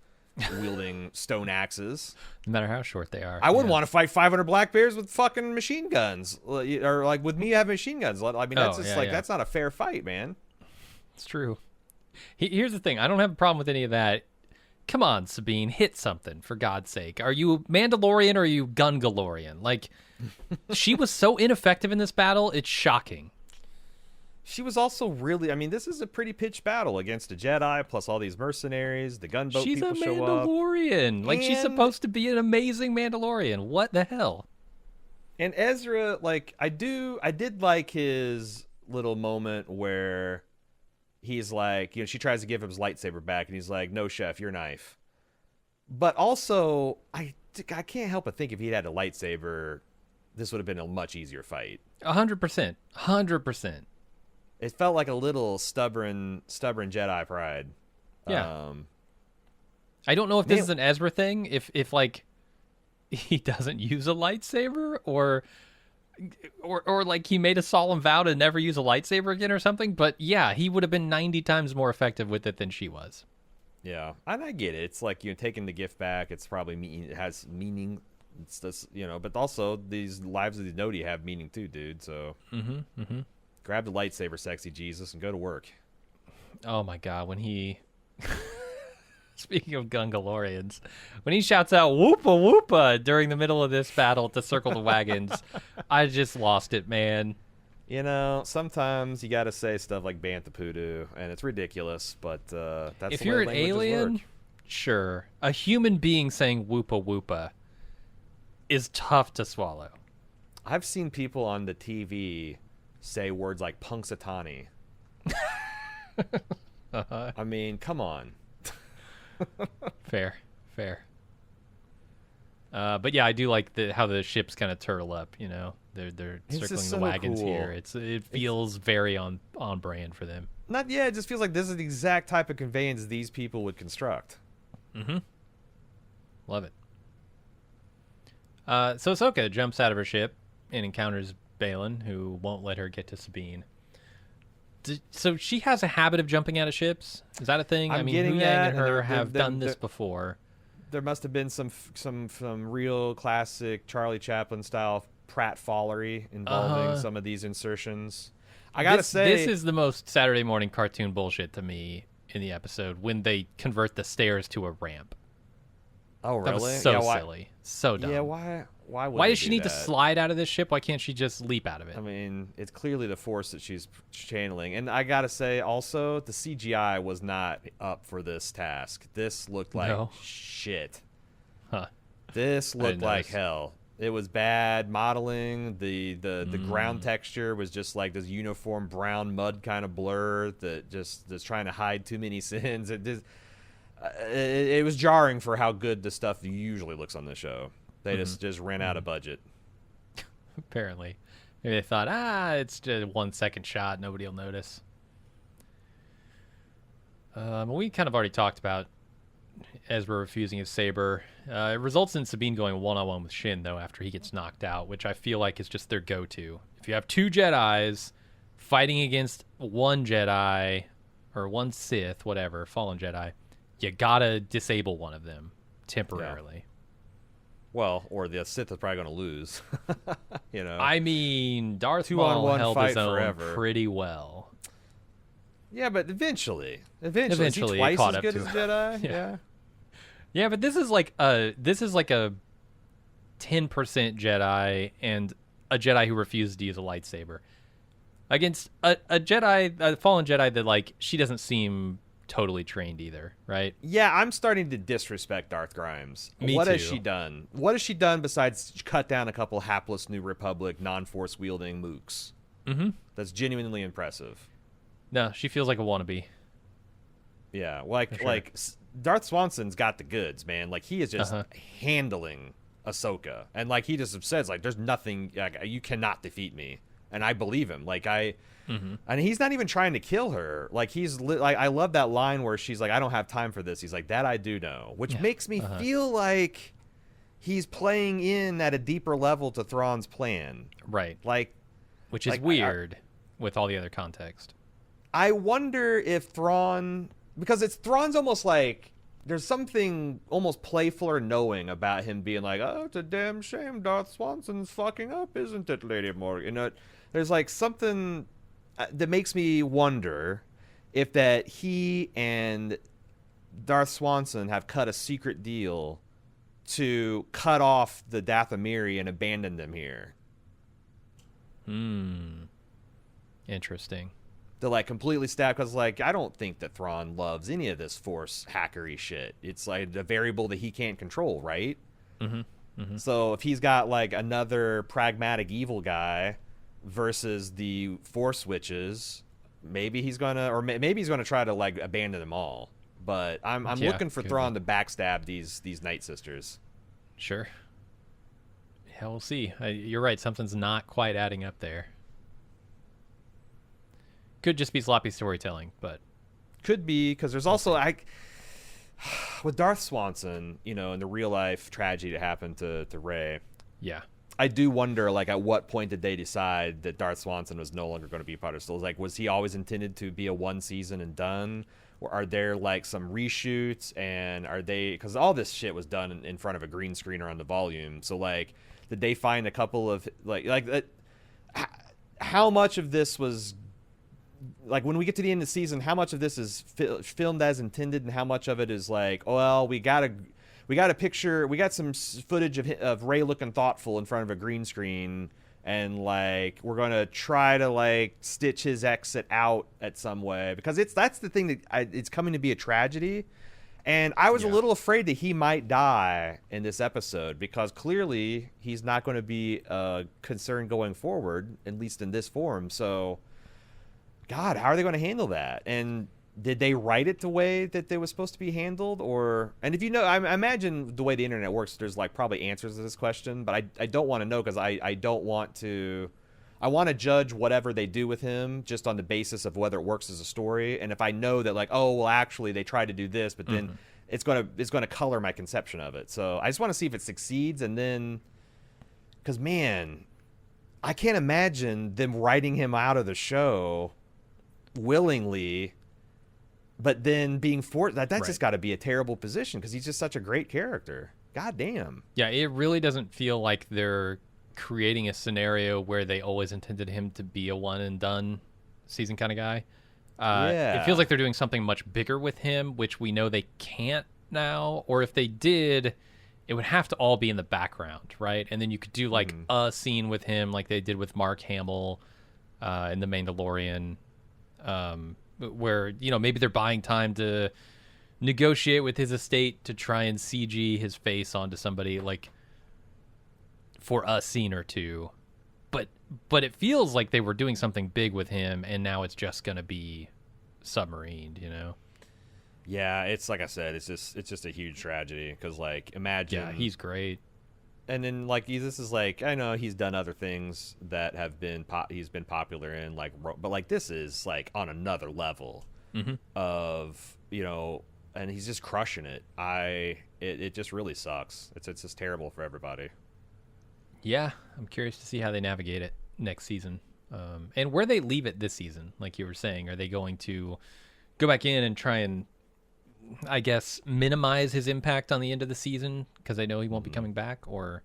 wielding stone axes, no matter how short they are. I wouldn't want to fight 500 black bears with fucking machine guns, or like with me having machine guns. I mean, that's that's not a fair fight, man. It's true. Here's the thing: I don't have a problem with any of that. Come on, Sabine, hit something for God's sake. Are you Mandalorian or are you Gungalorian? Like, she was so ineffective in this battle. It's shocking. She was also really, I mean, this is a pretty pitched battle against a Jedi, plus all these mercenaries, the gunboat people show up. She's a Mandalorian. Like, she's supposed to be an amazing Mandalorian. What the hell? And Ezra, like, I did like his little moment where he's like, she tries to give him his lightsaber back, and he's like, no, chef, your knife. But also, I can't help but think if he'd had a lightsaber, this would have been a much easier fight. 100%. 100%. It felt like a little stubborn Jedi pride. Yeah. I don't know if this is an Ezra thing, if like he doesn't use a lightsaber, or like he made a solemn vow to never use a lightsaber again or something. But yeah, he would have been 90 times more effective with it than she was. Yeah, and I get it. It's like taking the gift back. It's probably it has meaning. It's this, but also these lives of these Nodi have meaning too, dude. So. Mm-hmm. Grab the lightsaber, sexy Jesus, and go to work. Oh my God, when he Speaking of Gungalorians, when he shouts out "Whoopa Whoopa" during the middle of this battle to circle the wagons, I just lost it, man. You know, sometimes you got to say stuff like "Bantha Poodoo," and it's ridiculous, but that's If the you're way an languages alien, work. sure. A human being saying "Whoopa Whoopa" is tough to swallow. I've seen people on the TV say words like "Punxsutawney." I mean, come on. Fair. But yeah, I do like how the ships kind of turtle up. You know, they're It's circling just the so wagons cool. here. It feels very on brand for them. Not yeah, it just feels like this is the exact type of conveyance these people would construct. Mm-hmm. Love it. So Ahsoka jumps out of her ship and encounters Balin, who won't let her get to Sabine. So she has a habit of jumping out of ships? Is that a thing? I'm I mean, getting Huyang that, and and her have done this they're- before. There must have been some real classic Charlie Chaplin style pratfallery involving some of these insertions. I gotta say, this is the most Saturday morning cartoon bullshit to me in the episode when they convert the stairs to a ramp. oh That really? was so yeah, silly, so dumb. Yeah, why would Why they does she do need to that? slide out of this ship? Why can't she just leap out of it? I mean, it's clearly the force that she's channeling. And I gotta say, also, the CGI was not up for this task. This looked like No. shit. Huh. This looked didn't like notice. hell. It was bad modeling. The ground texture was just like this uniform brown mud kind of blur that just is trying to hide too many sins. It was jarring for how good the stuff usually looks on this show. They just ran out of budget. Apparently. Maybe they thought, it's just a 1 second shot. Nobody will notice. We kind of already talked about Ezra refusing his saber. It results in Sabine going one-on-one with Shin, though, after he gets knocked out, which I feel like is just their go-to. If you have two Jedis fighting against one Jedi, or one Sith, whatever, fallen Jedi, you gotta disable one of them temporarily. Well, or the Sith is probably going to lose. You know. I mean, Darth Maul 2-on-1 held fight his own forever. pretty well. Yeah, but eventually, is Eventually, he it twice caught as up good to as him. Jedi? Yeah. Yeah. Yeah, but this is like a 10% Jedi and a Jedi who refuses to use a lightsaber against a Jedi, a fallen Jedi that like she doesn't seem totally trained either, right? Yeah, I'm starting to disrespect Darth Grimes. Me What has too. she done? What has she done besides cut down a couple hapless New Republic non-force wielding mooks? Mm-hmm. That's genuinely impressive. No, she feels like a wannabe. Yeah, sure. Darth Swanson's got the goods, man. Like he is just Uh-huh. handling Ahsoka, and like he just says, like, "There's nothing. Like, you cannot defeat me," and I believe him. Like and he's not even trying to kill her. Like like I love that line where she's like, "I don't have time for this." He's like, "That I do know," which Yeah. makes me feel like he's playing in at a deeper level to Thrawn's plan. Right. Like, Which is like, weird with all the other context. I wonder if Thrawn, because Thrawn's almost like there's something almost playful or knowing about him being like, "Oh, it's a damn shame Darth Swanson's fucking up, isn't it, Lady Morgan?" You know, there's like something that makes me wonder if that he and Darth Swanson have cut a secret deal to cut off the Dathomiri and abandon them here. Interesting. To like completely stab, because like I don't think that Thrawn loves any of this force hackery shit. It's like a variable that he can't control, right? So if he's got like another pragmatic evil guy versus the force witches, maybe he's gonna, or maybe he's gonna try to like abandon them all. But I'm Yeah, looking for could Thrawn to backstab these Night Sisters. Sure. Yeah, we'll see. You're right. Something's not quite adding up there. Could just be sloppy storytelling, but Could be, because there's also with Darth Swanson, you know, in the real life tragedy that happened to Rey. yeah. I do wonder, like, at what point did they decide that Darth Swanson was no longer going to be part of Star Wars? Like, was he always intended to be a one season and done? Or are there, like, some reshoots? And are they... Because all this shit was done in front of a green screen or on the volume. So, like, did they find a couple of... How much of this was like when we get to the end of the season, how much of this is filmed as intended, and how much of it is like, oh, well, we got a picture, we got some footage of Rey looking thoughtful in front of a green screen, and like we're gonna try to like stitch his exit out at some way, because that's the thing that it's coming to be a tragedy. And I was a little afraid that he might die in this episode, because clearly he's not going to be a concern going forward, at least in this form. So, God, how are they going to handle that? And did they write it the way that they was supposed to be handled? And if you know, I imagine the way the internet works, there's like probably answers to this question, but I don't want to know, because I don't want to. I want to judge whatever they do with him just on the basis of whether it works as a story. And if I know that, like, oh, well, actually they tried to do this, but then it's gonna color my conception of it. So I just want to see if it succeeds, and then, because man, I can't imagine them writing him out of the show willingly, but then being forced. That's just got to be a terrible position, because he's just such a great character. God damn. Yeah, it really doesn't feel like they're creating a scenario where they always intended him to be a one and done season kind of guy. It feels like they're doing something much bigger with him, which we know they can't now, or if they did, it would have to all be in the background, right? And then you could do like a scene with him like they did with Mark Hamill in The Mandalorian, where, you know, maybe they're buying time to negotiate with his estate to try and CG his face onto somebody, like for a scene or two, but it feels like they were doing something big with him, and now it's just gonna be submarined, you know? Yeah, it's like I said, it's just a huge tragedy, because like imagine. Yeah, he's great. And then like this is like, I know he's done other things that have been he's been popular in, like, but like this is like on another level of, you know, and he's just crushing it. It just really sucks. It's just terrible for everybody. Yeah, I'm curious to see how they navigate it next season, and where they leave it this season. Like you were saying, are they going to go back in and try and, I guess, minimize his impact on the end of the season because I know he won't be coming back? Or,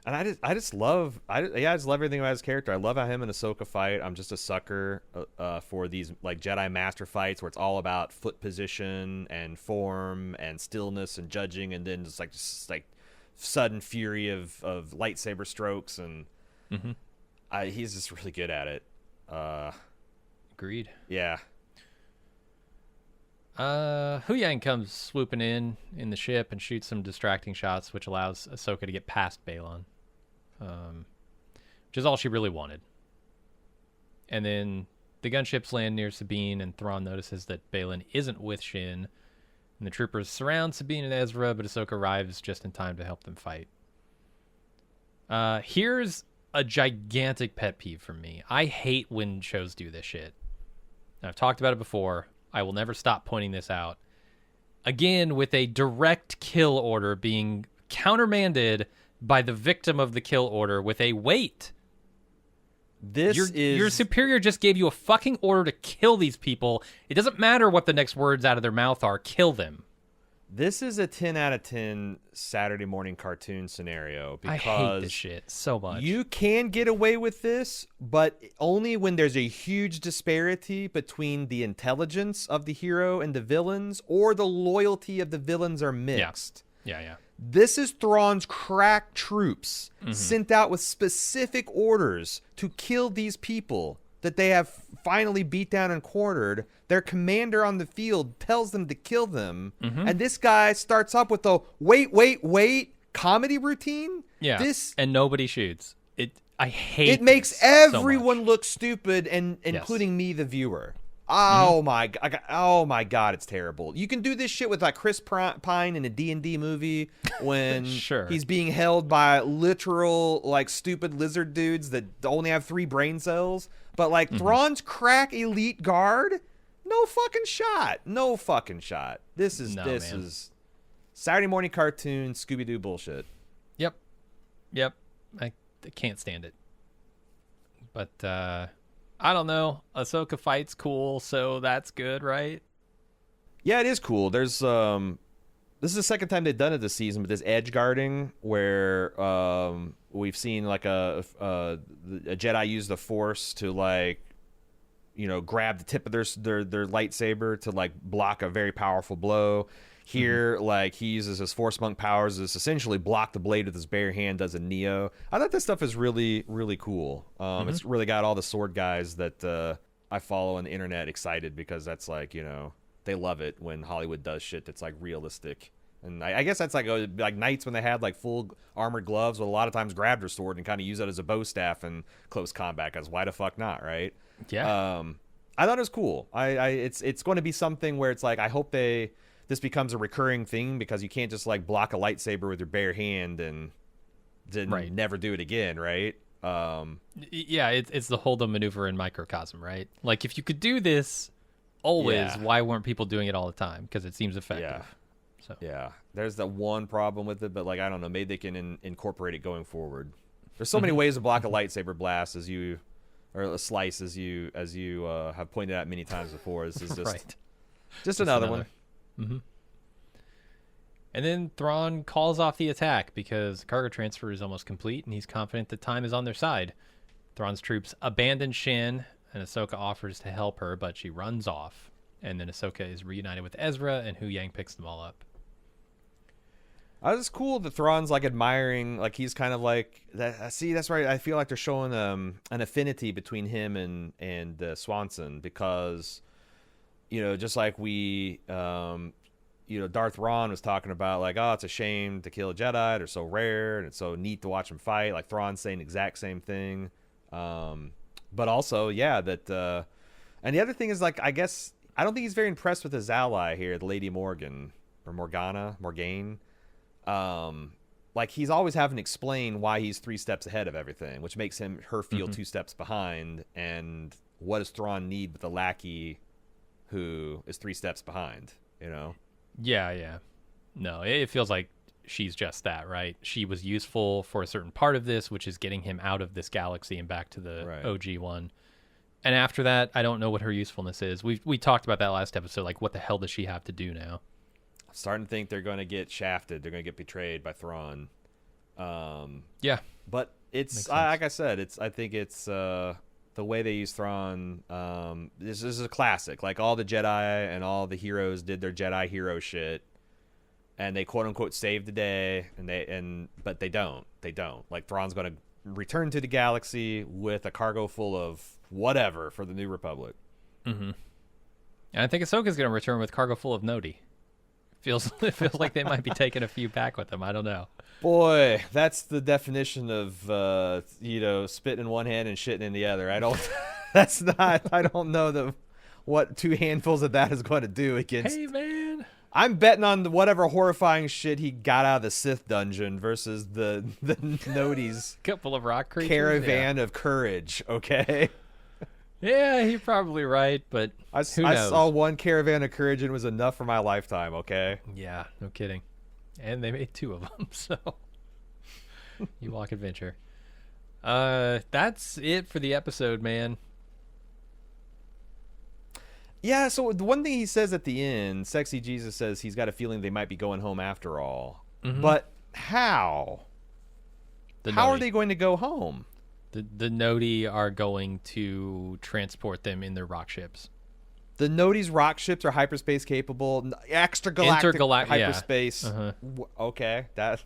and I just love everything about his character. I love how him and Ahsoka fight. I'm just a sucker for these like Jedi master fights where it's all about foot position and form and stillness and judging, and then just like sudden fury of lightsaber strokes, and he's just really good at it. Agreed. Yeah. Huyang comes swooping in the ship and shoots some distracting shots, which allows Ahsoka to get past Balin, which is all she really wanted. And then the gunships land near Sabine, and Thrawn notices that Balin isn't with Shin. And the troopers surround Sabine and Ezra, but Ahsoka arrives just in time to help them fight. Here's a gigantic pet peeve from me. I hate when shows do this shit. I've talked about it before. I will never stop pointing this out. Again, with a direct kill order being countermanded by the victim of the kill order with a wait. Your superior just gave you a fucking order to kill these people. It doesn't matter what the next words out of their mouth are. Kill them. This is a 10 out of 10 Saturday morning cartoon scenario, because I hate this shit so much. You can get away with this, but only when there's a huge disparity between the intelligence of the hero and the villains, or the loyalty of the villains are mixed. Yeah. This is Thrawn's crack troops sent out with specific orders to kill these people that they have finally beat down and quartered. Their commander on the field tells them to kill them. And this guy starts up with the wait comedy routine. Yeah. And nobody shoots. I hate it. Makes everyone so look stupid, and including me, the viewer. Oh my god, it's terrible. You can do this shit with like Chris Pine in a D&D movie when he's being held by literal like stupid lizard dudes that only have 3 brain cells. But like Thrawn's crack elite guard, no fucking shot. This is Saturday morning cartoon Scooby-Doo bullshit. Yep. I can't stand it. But I don't know. Ahsoka fight's cool, so that's good, right? Yeah, it is cool. There's this is the second time they've done it this season, but this edge guarding where we've seen like a Jedi use the Force to like, grab the tip of their lightsaber to like block a very powerful blow. Here, like, he uses his Force Monk powers to essentially block the blade with his bare hand, does a Neo. I thought this stuff is really, really cool. It's really got all the sword guys that I follow on the internet excited, because that's like, they love it when Hollywood does shit that's like realistic. And I guess that's like knights when they had like full armored gloves, would a lot of times grab their sword and kind of use it as a bow staff in close combat, because why the fuck not, right? Yeah. I thought it was cool. It's going to be something where it's like, I hope this becomes a recurring thing, because you can't just like block a lightsaber with your bare hand and then never do it again, right? Yeah, it's the hold on maneuver in microcosm, right? Like, if you could do this always, why weren't people doing it all the time? Because it seems effective. Yeah. So yeah, there's the one problem with it, but like, I don't know, maybe they can incorporate it going forward. There's so many ways to block a lightsaber blast, or a slice, as you have pointed out many times before. This is just another one. Mm-hmm. And then Thrawn calls off the attack because the cargo transfer is almost complete, and he's confident the time is on their side. Thrawn's troops abandon Shin, and Ahsoka offers to help her, but she runs off. And then Ahsoka is reunited with Ezra, and Hu Yang picks them all up. It's cool that Thrawn's like admiring, like he's kind of like that. See, that's right. I feel like they're showing an affinity between him and Swanson, because just like Darth Ron was talking about, like, oh, it's a shame to kill a Jedi. They're so rare, and it's so neat to watch them fight. Like, Thrawn's saying the exact same thing. But also, that, and the other thing is, like, I guess, I don't think he's very impressed with his ally here, the Lady Morgan, or Morgane. Like, he's always having to explain why he's 3 steps ahead of everything, which makes her feel 2 steps behind. And what does Thrawn need with a lackey who is 3 steps behind, Yeah. No, it feels like she's just that, right? She was useful for a certain part of this, which is getting him out of this galaxy and back to the OG one. And after that, I don't know what her usefulness is. We talked about that last episode. Like, what the hell does she have to do now? I'm starting to think they're going to get shafted. They're going to get betrayed by Thrawn. Yeah. But it's, like I said, I think it's the way they use Thrawn. This is a classic. Like, all the Jedi and all the heroes did their Jedi hero shit, and they quote unquote saved the day, but they don't. Like, Thrawn's going to return to the galaxy with a cargo full of whatever for the New Republic. Mm-hmm. And I think Ahsoka's going to return with cargo full of Noti. It feels like they might be taking a few back with them. I don't know. Boy, that's the definition of spitting in one hand and shitting in the other. I don't know what 2 handfuls of that is going to do against. Hey man, I'm betting on whatever horrifying shit he got out of the Sith dungeon versus the Noti's couple of rock creatures, caravan of courage. Okay. Yeah, you're probably right, but I saw one caravan of courage and it was enough for my lifetime. Okay. Yeah, no kidding. And they made 2 of them, so you walk adventure. That's it for the episode, man. Yeah, so the one thing he says at the end, Sexy Jesus says he's got a feeling they might be going home after all. Mm-hmm. But how? How are they going to go home? The Noti are going to transport them in their rock ships. The Noti's rock ships are hyperspace capable, intergalactic hyperspace. Yeah. Uh-huh. Okay, that.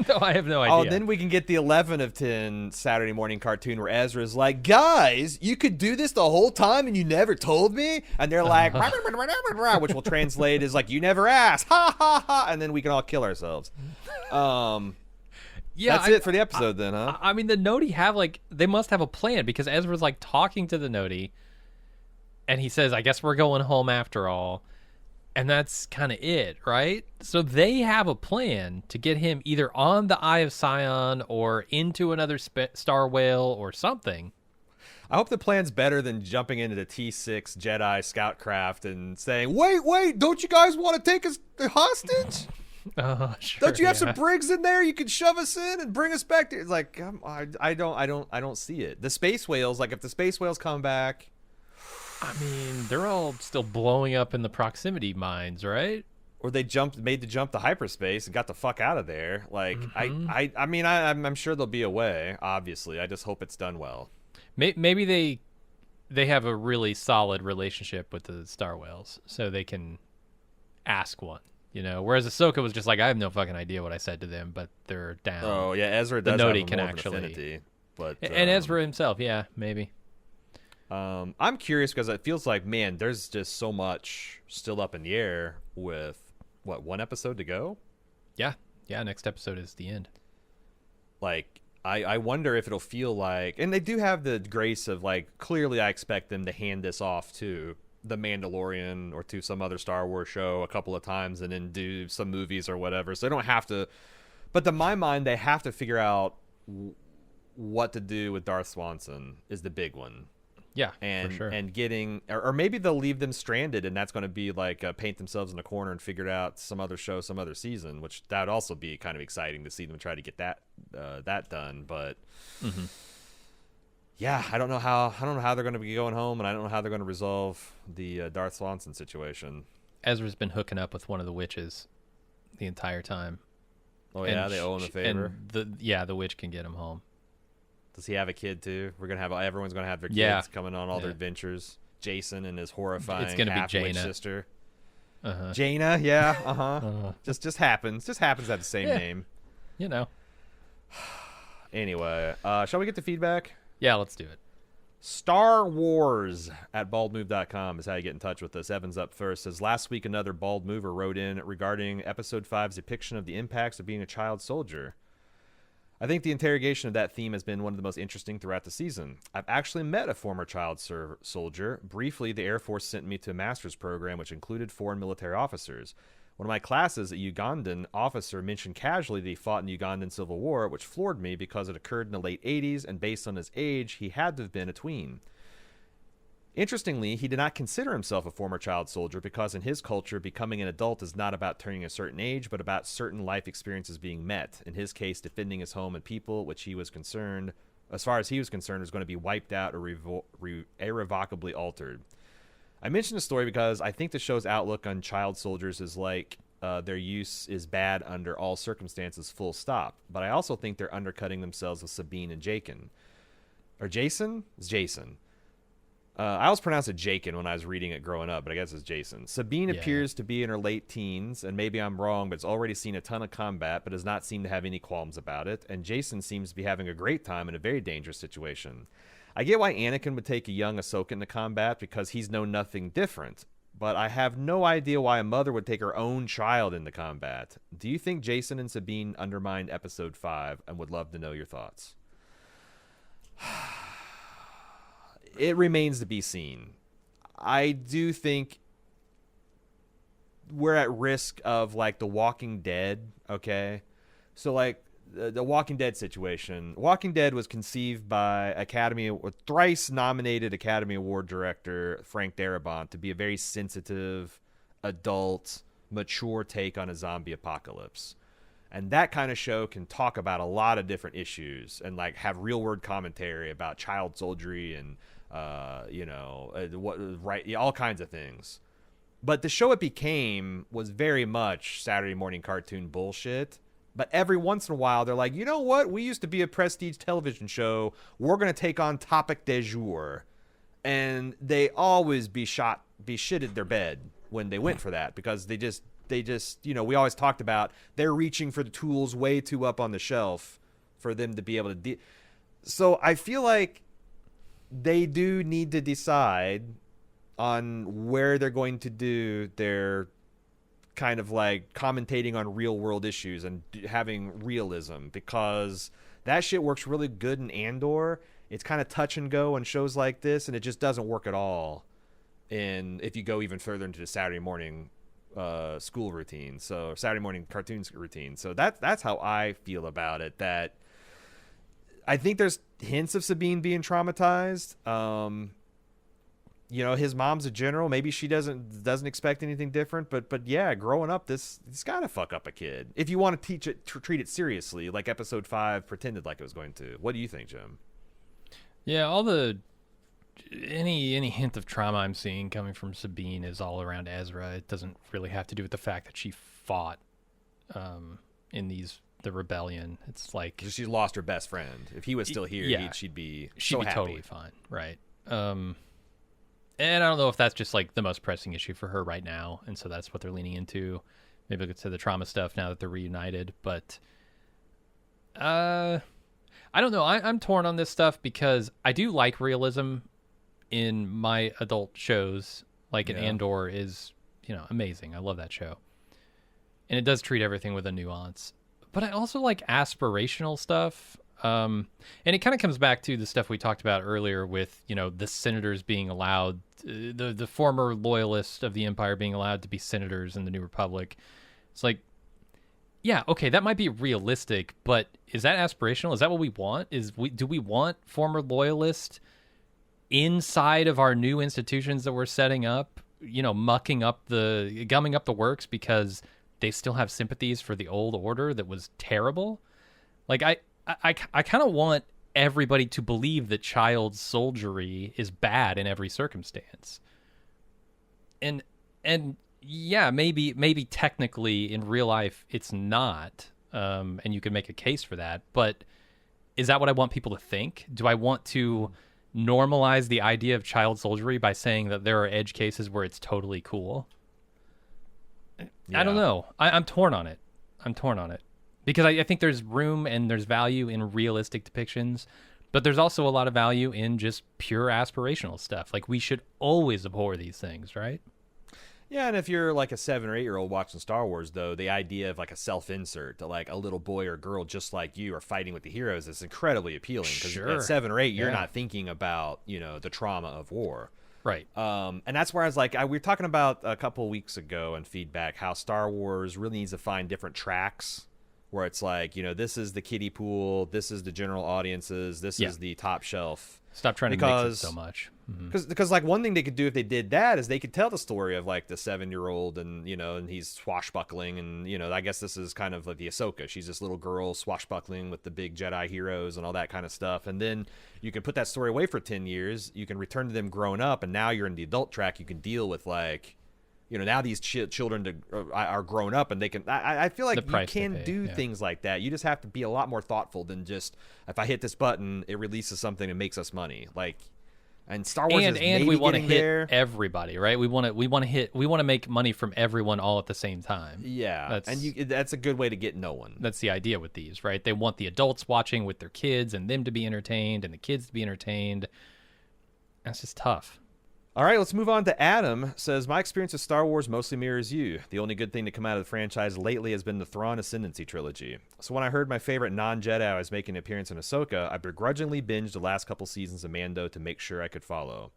No, I have no idea. Oh, then we can get the 11 of 10 Saturday morning cartoon where Ezra's like, guys, you could do this the whole time and you never told me? And they're like, which will translate as like, you never asked, ha ha ha, and then we can all kill ourselves. Yeah, that's it for the episode then, huh? I mean, the Noti they must have a plan, because Ezra's like talking to the Noti, and he says, I guess we're going home after all. And that's kind of it, right? So they have a plan to get him either on the Eye of Sion or into another star whale or something. I hope the plan's better than jumping into the T6 Jedi scout craft and saying, wait, don't you guys want to take us hostage? Sure, don't you have some brigs in there you could shove us in and bring us back to? It's like, I don't see it. The space whales, like if the space whales come back, I mean, they're all still blowing up in the proximity mines, right? Or they made the jump to hyperspace and got the fuck out of there. Like, I'm sure there'll be a way. Obviously, I just hope it's done well. Maybe they they have a really solid relationship with the Star Whales, so they can ask one. Whereas Ahsoka was just like, I have no fucking idea what I said to them, but they're down. Oh yeah, Ezra does Noti have can more actually, of an affinity, but and Ezra himself, yeah, maybe. I'm curious because it feels like, man, there's just so much still up in the air with one episode to go. Yeah, next episode is the end. Like, I wonder if it'll feel like, and they do have the grace of, like, clearly I expect them to hand this off to The Mandalorian or to some other Star Wars show a couple of times and then do some movies or whatever. So they don't have to, but to my mind, they have to figure out what to do with Darth Swanson is the big one. Yeah, and for sure. And getting, or maybe they'll leave them stranded, and that's going to be like paint themselves in a corner and figure it out some other show, some other season. Which that would also be kind of exciting to see them try to get that done. But yeah, I don't know how they're going to be going home, and I don't know how they're going to resolve the Darth Swanson situation. Ezra's been hooking up with one of the witches the entire time. Oh yeah, they owe him a favor. And the witch can get him home. Does he have a kid too? Everyone's gonna have their kids coming on all their adventures. Jason and his horrifying half-witch sister. Jaina, yeah, Just happens. Just happens to have the same name. Anyway, shall we get to feedback? Yeah, let's do it. Star Wars at baldmove.com is how you get in touch with us. Evan's up first. Says, last week another bald mover wrote in regarding episode 5's depiction of the impacts of being a child soldier. I think the interrogation of that theme has been one of the most interesting throughout the season. I've actually met a former child soldier. Briefly, the Air Force sent me to a master's program which included foreign military officers. One of my classes, a Ugandan officer, mentioned casually that he fought in the Ugandan Civil War, which floored me because it occurred in the late 80s, and based on his age, he had to have been a tween. Interestingly, he did not consider himself a former child soldier because in his culture, becoming an adult is not about turning a certain age, but about certain life experiences being met. In his case, defending his home and people, which he was concerned, as far as he was concerned, was going to be wiped out or irrevocably altered. I mentioned the story because I think the show's outlook on child soldiers is like their use is bad under all circumstances, full stop. But I also think they're undercutting themselves with Sabine and Jason. Or Jason? It's Jason. I always pronounced it Jakin when I was reading it growing up, but I guess it's Jason. Sabine appears to be in her late teens, and maybe I'm wrong, but has already seen a ton of combat, but does not seem to have any qualms about it. And Jason seems to be having a great time in a very dangerous situation. I get why Anakin would take a young Ahsoka into combat because he's known nothing different, but I have no idea why a mother would take her own child into combat. Do you think Jason and Sabine undermined episode 5, and would love to know your thoughts? It remains to be seen. I do think we're at risk of like The Walking Dead, okay? So like the Walking Dead situation. Walking Dead was conceived by thrice nominated Academy Award director Frank Darabont to be a very sensitive, adult, mature take on a zombie apocalypse. And that kind of show can talk about a lot of different issues and like have real world commentary about child soldiery and all kinds of things. But the show it became was very much Saturday morning cartoon bullshit. But every once in a while, they're like, you know what? We used to be a prestige television show. We're going to take on topic du jour. And they always be shitted their bed when they went for that because they just, we always talked about they're reaching for the tools way too up on the shelf for them to be able to So I feel like they do need to decide on where they're going to do their kind of like commentating on real world issues and having realism, because that shit works really good in Andor. It's kind of touch and go on shows like this, and it just doesn't work at all if you go even further into the Saturday morning school routine, so Saturday morning cartoons routine. So that's how I feel about it. That I think there's hints of Sabine being traumatized. His mom's a general. Maybe she doesn't expect anything different. But yeah, growing up, this gotta fuck up a kid. If you want to treat it seriously, like episode 5 pretended like it was going to. What do you think, Jim? Yeah, any hint of trauma I'm seeing coming from Sabine is all around Ezra. It doesn't really have to do with the fact that she fought in the rebellion. It's like she lost her best friend. If he was still here, she'd be so happy. Totally fine, right? And I don't know if that's just like the most pressing issue for her right now, and so that's what they're leaning into. Maybe we'll get to the trauma stuff now that they're reunited, but I don't know. I'm torn on this stuff because I do like realism in my adult shows. Like an Andor is, amazing. I love that show. And it does treat everything with a nuance. But I also like aspirational stuff. And it kind of comes back to the stuff we talked about earlier with, the senators being allowed, the former loyalists of the Empire being allowed to be senators in the New Republic. It's like, yeah, okay, that might be realistic, but is that aspirational? Is that what we want? Do we want former loyalists inside of our new institutions that we're setting up, gumming up the works because they still have sympathies for the old order that was terrible? Like, I kind of want everybody to believe that child soldiery is bad in every circumstance. And yeah, maybe technically in real life it's not, and you can make a case for that, but is that what I want people to think? Do I want to normalize the idea of child soldiery by saying that there are edge cases where it's totally cool? Yeah. I don't know. I'm torn on it. Because I think there's room and there's value in realistic depictions, but there's also a lot of value in just pure aspirational stuff. Like, we should always abhor these things, right? Yeah, and if you're like a 7 or 8 year old watching Star Wars, though, the idea of like a self-insert that like a little boy or girl just like you are fighting with the heroes is incredibly appealing. Because at 7 or 8, you're not thinking about, the trauma of war. Right. And that's where I was like, we were talking about a couple of weeks ago in feedback how Star Wars really needs to find different tracks where it's like, this is the kiddie pool, this is the general audiences, this is the top shelf. Stop trying to mix it so much. Because like one thing they could do if they did that is they could tell the story of like the 7-year-old and and he's swashbuckling and I guess this is kind of like the Ahsoka. She's this little girl swashbuckling with the big Jedi heroes and all that kind of stuff. And then you can put that story away for 10 years. You can return to them grown up, and now you're in the adult track. You can deal with like now these children are grown up and they can. I feel like you can do things like that. You just have to be a lot more thoughtful than just if I hit this button, it releases something and makes us money. Like, and Star Wars and we want to hit there. Everybody, right? We want to make money from everyone all at the same time. Yeah, that's a good way to get no one. That's the idea with these, right? They want the adults watching with their kids and them to be entertained and the kids to be entertained. That's just tough. All right, let's move on to Adam. Says, my experience with Star Wars mostly mirrors you. The only good thing to come out of the franchise lately has been the Thrawn Ascendancy trilogy. So when I heard my favorite non-Jedi was making an appearance in Ahsoka, I begrudgingly binged the last couple seasons of Mando to make sure I could follow.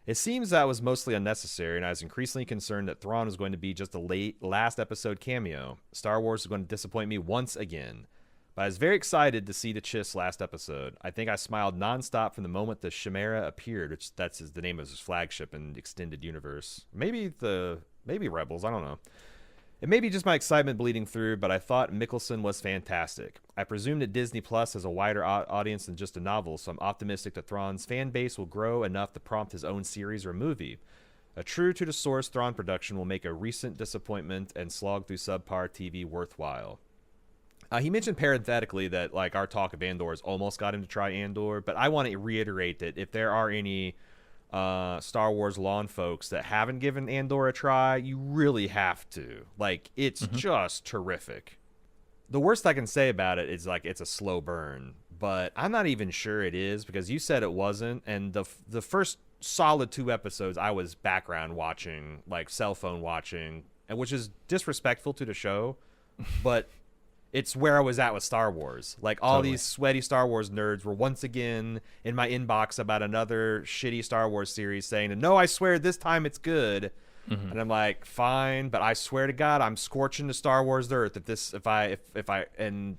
It seems that was mostly unnecessary, and I was increasingly concerned that Thrawn was going to be just a last episode cameo. Star Wars is going to disappoint me once again. But I was very excited to see the Chiss last episode. I think I smiled nonstop from the moment the Chimera appeared, which that's the name of his flagship in the extended universe. Maybe Rebels, I don't know. It may be just my excitement bleeding through, but I thought Mikkelsen was fantastic. I presume that Disney Plus has a wider audience than just a novel, so I'm optimistic that Thrawn's fan base will grow enough to prompt his own series or movie. A true to the source Thrawn production will make a recent disappointment and slog through subpar TV worthwhile. He mentioned parenthetically that like our talk of Andor's almost got him to try Andor, but I want to reiterate that if there are any Star Wars lawn folks that haven't given Andor a try, you really have to. Like, it's just terrific. The worst I can say about it is like it's a slow burn, but I'm not even sure it is because you said it wasn't, and the first solid 2 episodes I was background watching, like cell phone watching, and which is disrespectful to the show, but it's where I was at with Star Wars. Like, all these sweaty Star Wars nerds were once again in my inbox about another shitty Star Wars series saying, no, I swear this time it's good. And I'm like, fine, but I swear to God, I'm scorching the Star Wars earth and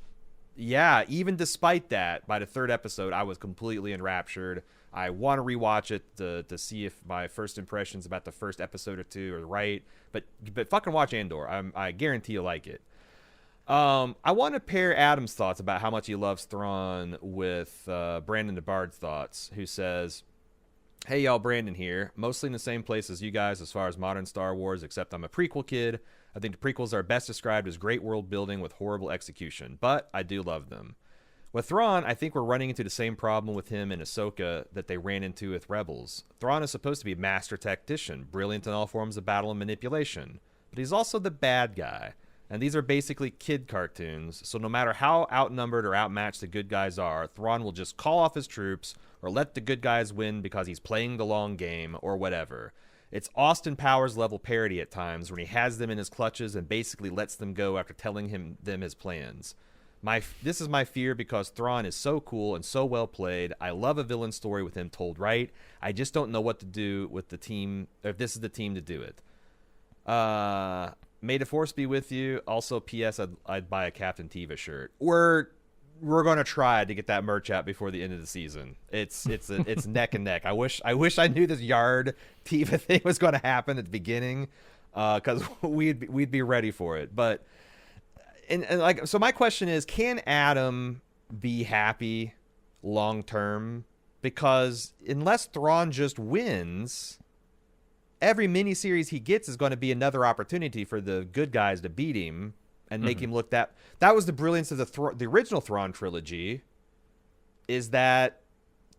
yeah, even despite that, by the 3rd episode, I was completely enraptured. I want to rewatch it to see if my first impressions about the first episode or 2 are right. But fucking watch Andor. I guarantee you'll like it. I want to pair Adam's thoughts about how much he loves Thrawn with Brandon the Bard's thoughts, who says, hey y'all, Brandon here. Mostly in the same place as you guys as far as modern Star Wars, except I'm a prequel kid. I think the prequels are best described as great world building with horrible execution, but I do love them. With Thrawn, I think we're running into the same problem with him and Ahsoka that they ran into with Rebels. Thrawn is supposed to be a master tactician, brilliant in all forms of battle and manipulation, but he's also the bad guy. And these are basically kid cartoons, so no matter how outnumbered or outmatched the good guys are, Thrawn will just call off his troops or let the good guys win because he's playing the long game or whatever. It's Austin Powers level parody at times when he has them in his clutches and basically lets them go after telling them his plans. This is my fear because Thrawn is so cool and so well played. I love a villain story with him told right. I just don't know what to do with the team, if this is the team to do it. May the Force be with you. Also, P.S. I'd buy a Captain Teva shirt. We're going to try to get that merch out before the end of the season. It's neck and neck. I wish I knew this Yard Teva thing was going to happen at the beginning, because we'd be ready for it. But and like, so my question is, can Adam be happy long term? Because unless Thrawn just wins, every miniseries he gets is going to be another opportunity for the good guys to beat him and make him look that was the brilliance of the original Thrawn trilogy, is that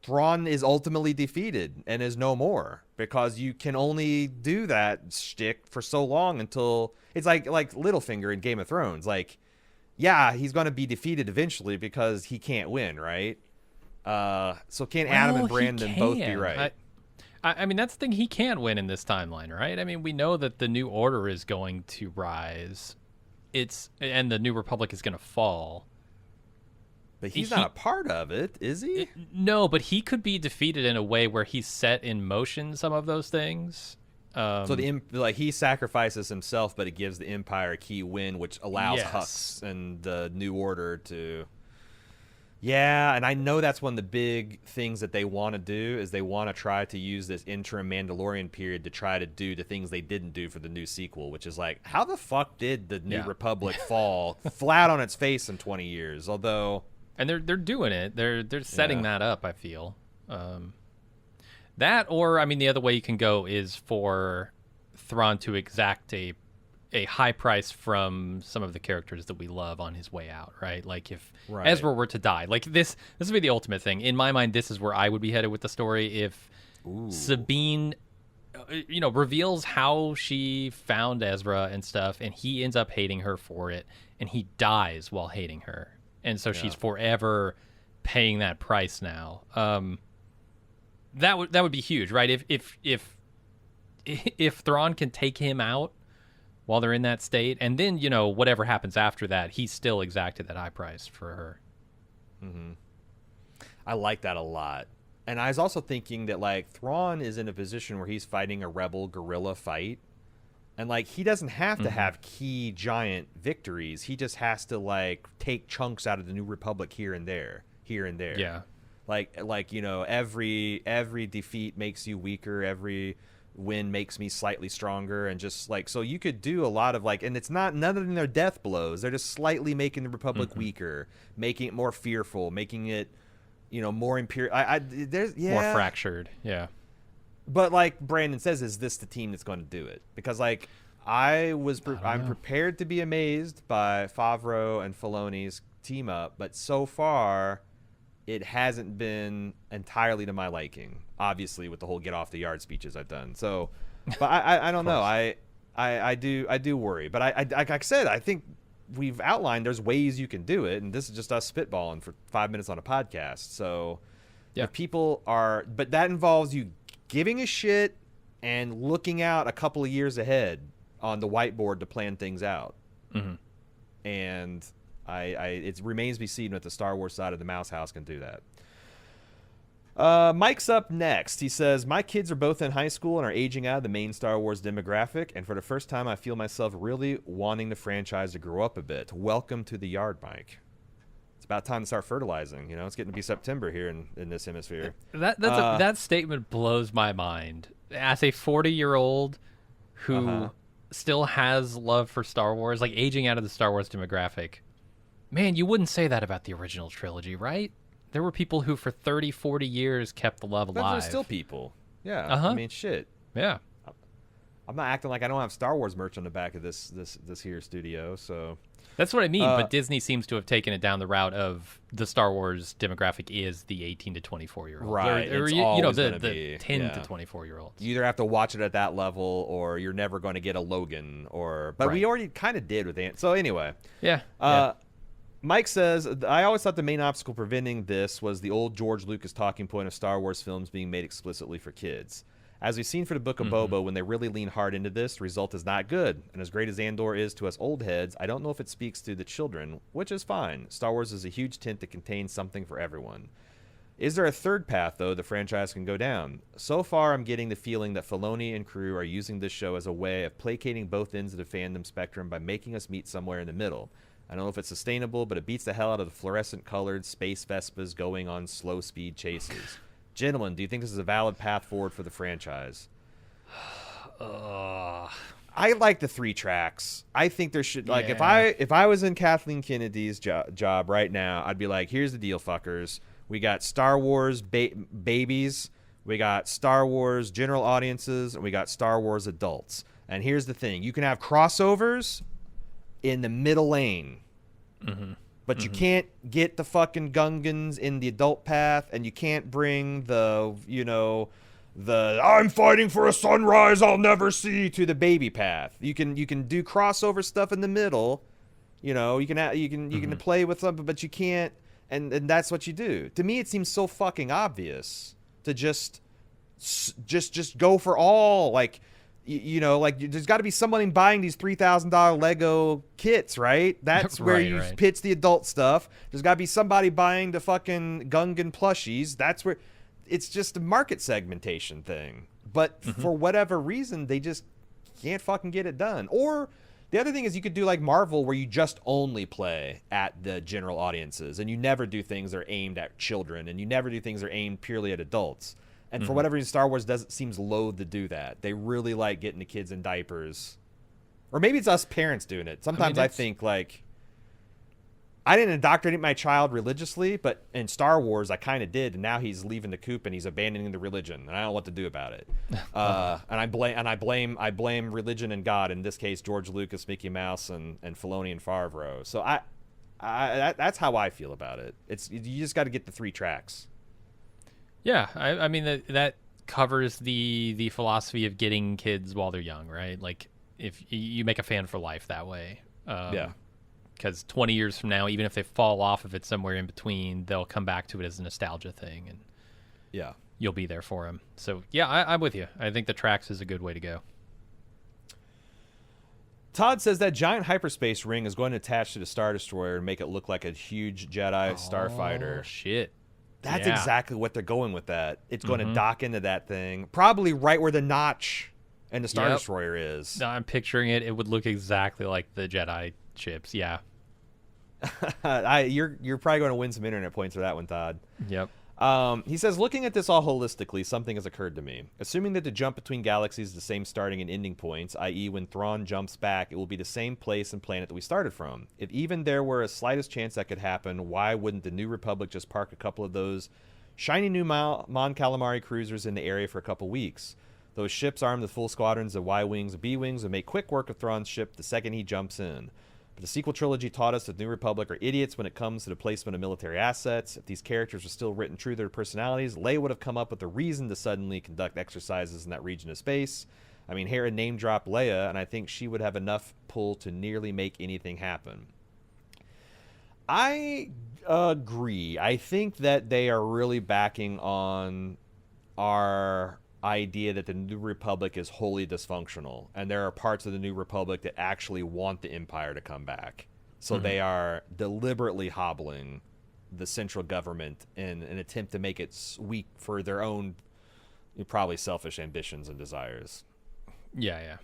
Thrawn is ultimately defeated and is no more, because you can only do that shtick for so long until it's like Littlefinger in Game of Thrones. Like, yeah, he's going to be defeated eventually because he can't win, right? So can Adam and Brandon both be right? I mean, that's the thing. He can't win in this timeline, right? I mean, we know that the New Order is going to rise. And the New Republic is going to fall. But he's not a part of it, is he? No, but he could be defeated in a way where he set in motion some of those things. So he sacrifices himself, but it gives the Empire a key win, which allows Hux and the New Order to. Yeah, and I know that's one of the big things that they want to do, is they want to try to use this interim Mandalorian period to try to do the things they didn't do for the new sequel, which is like, how the fuck did the New Republic fall flat on its face in 20 years? Although, and they're doing it. They're setting that up, I feel. That, or I mean, the other way you can go is for Thrawn to exact a high price from some of the characters that we love on his way out, right? Like if Ezra were to die, like this would be the ultimate thing. In my mind, this is where I would be headed with the story. If Sabine, reveals how she found Ezra and stuff, and he ends up hating her for it, and he dies while hating her. And so she's forever paying that price now. That would be huge, right? If Thrawn can take him out while they're in that state, and then, whatever happens after that, he's still exacted that high price for her. Mm-hmm. I like that a lot. And I was also thinking that, like, Thrawn is in a position where he's fighting a rebel guerrilla fight. And, like, he doesn't have to have key giant victories. He just has to, like, take chunks out of the New Republic here and there. Yeah. Like every defeat makes you weaker. Every win makes me slightly stronger, and just like, so you could do a lot of like, and it's not, none of them are death blows. They're just slightly making the Republic weaker, making it more fearful, making it, more imperial. More fractured. Yeah. But like Brandon says, is this the team that's going to do it? Because like I'm prepared to be amazed by Favreau and Filoni's team up, but so far it hasn't been entirely to my liking, obviously, with the whole get off the yard speeches I've done. So, but I don't know. I do worry. But I like I said, I think we've outlined there's ways you can do it, and this is just us spitballing for 5 minutes on a podcast. So, if people are, but that involves you giving a shit and looking out a couple of years ahead on the whiteboard to plan things out. And it remains to be seen if the Star Wars side of the Mouse House can do that. Mike's up next. He says, my kids are both in high school and are aging out of the main Star Wars demographic, and for the first time I feel myself really wanting the franchise to grow up a bit. Welcome to the yard, Mike. It's about time to start fertilizing. It's getting to be September here in this hemisphere. That statement blows my mind. As a 40-year-old who still has love for Star Wars, like aging out of the Star Wars demographic, man, you wouldn't say that about the original trilogy, right? There were people who for 30, 40 years kept the love alive. But there's still people. Yeah. I mean, shit. Yeah. I'm not acting like I don't have Star Wars merch on the back of this here studio. So That's what I mean. But Disney seems to have taken it down the route of the Star Wars demographic is the 18 to 24-year-old. Right. Or It's you know, always the gonna be, 10 yeah. to 24-year-olds. You either have to watch it at that level, or you're never going to get a Logan. But we Right. already kind of did with Ant. So anyway, Yeah. Mike says, I always thought the main obstacle preventing this was the old George Lucas talking point of Star Wars films being made explicitly for kids. As we've seen for the Book of Boba, when they really lean hard into this, the result is not good. And as great as Andor is to us old heads, I don't know if it speaks to the children, which is fine. Star Wars is a huge tent that contains something for everyone. Is there a third path, though, the franchise can go down? So far, I'm getting the feeling that Filoni and crew are using this show as a way of placating both ends of the fandom spectrum by making us meet somewhere in the middle. I don't know if it's sustainable, but it beats the hell out of the fluorescent-colored space Vespas going on slow-speed chases. Gentlemen, do you think this is a valid path forward for the franchise? I like the 3 tracks. I think there should like if I was in Kathleen Kennedy's job right now, I'd be like, here's the deal, fuckers. We got Star Wars babies, we got Star Wars general audiences, and we got Star Wars adults. And here's the thing: you can have crossovers in the middle lane. But you can't get the fucking Gungans in the adult path, and you can't bring the I'm fighting for a sunrise I'll never see to the baby path. You can do crossover stuff in the middle. You can play with them, but you can't, and that's what you do. To me, it seems so fucking obvious to just go for all, like, there's got to be somebody buying these $3,000 Lego kits, right? That's where you pitch the adult stuff. There's got to be somebody buying the fucking Gungan plushies. That's where it's just a market segmentation thing. But for whatever reason, they just can't fucking get it done. Or the other thing is you could do like Marvel, where you just only play at the general audiences, and you never do things that are aimed at children, and you never do things that are aimed purely at adults. And for whatever reason, Star Wars seems loath to do that. They really like getting the kids in diapers. Or maybe it's us parents doing it. Sometimes I think, like, I didn't indoctrinate my child religiously, but in Star Wars, I kind of did. And now he's leaving the coop and he's abandoning the religion, and I don't know what to do about it. And I blame religion and God. In this case, George Lucas, Mickey Mouse, and Filoni and Favreau. So that's how I feel about it. You just got to get the 3 tracks. Yeah, I mean that covers the philosophy of getting kids while they're young, right? Like, if you make a fan for life that way. Yeah. Because 20 years from now, even if they fall off of it somewhere in between, they'll come back to it as a nostalgia thing, and you'll be there for them. So yeah, I'm with you. I think the tracks is a good way to go. Todd says that giant hyperspace ring is going to attach to the Star Destroyer and make it look like a huge Jedi starfighter. Shit. That's exactly what they're going with that. It's going to dock into that thing, probably right where the notch and the Star Destroyer is. No, I'm picturing it. It would look exactly like the Jedi ships. Yeah. You're probably going to win some internet points for that one, Todd. Yep. He says, looking at this all holistically, something has occurred to me. Assuming that the jump between galaxies is the same starting and ending points, i.e. when Thrawn jumps back, it will be the same place and planet that we started from. If even there were a slightest chance that could happen, why wouldn't the New Republic just park a couple of those shiny new Mon Calamari cruisers in the area for a couple weeks? Those ships armed with full squadrons of Y-Wings and B-Wings would make quick work of Thrawn's ship the second he jumps in. But the sequel trilogy taught us that the New Republic are idiots when it comes to the placement of military assets. If these characters were still written true to their personalities, Leia would have come up with a reason to suddenly conduct exercises in that region of space. I mean, Hera name-dropped Leia, and I think she would have enough pull to nearly make anything happen. I agree. I think that they are really backing on our idea that the New Republic is wholly dysfunctional, and there are parts of the New Republic that actually want the Empire to come back. So they are deliberately hobbling the central government in an attempt to make it weak for their own probably selfish ambitions and desires. Yeah.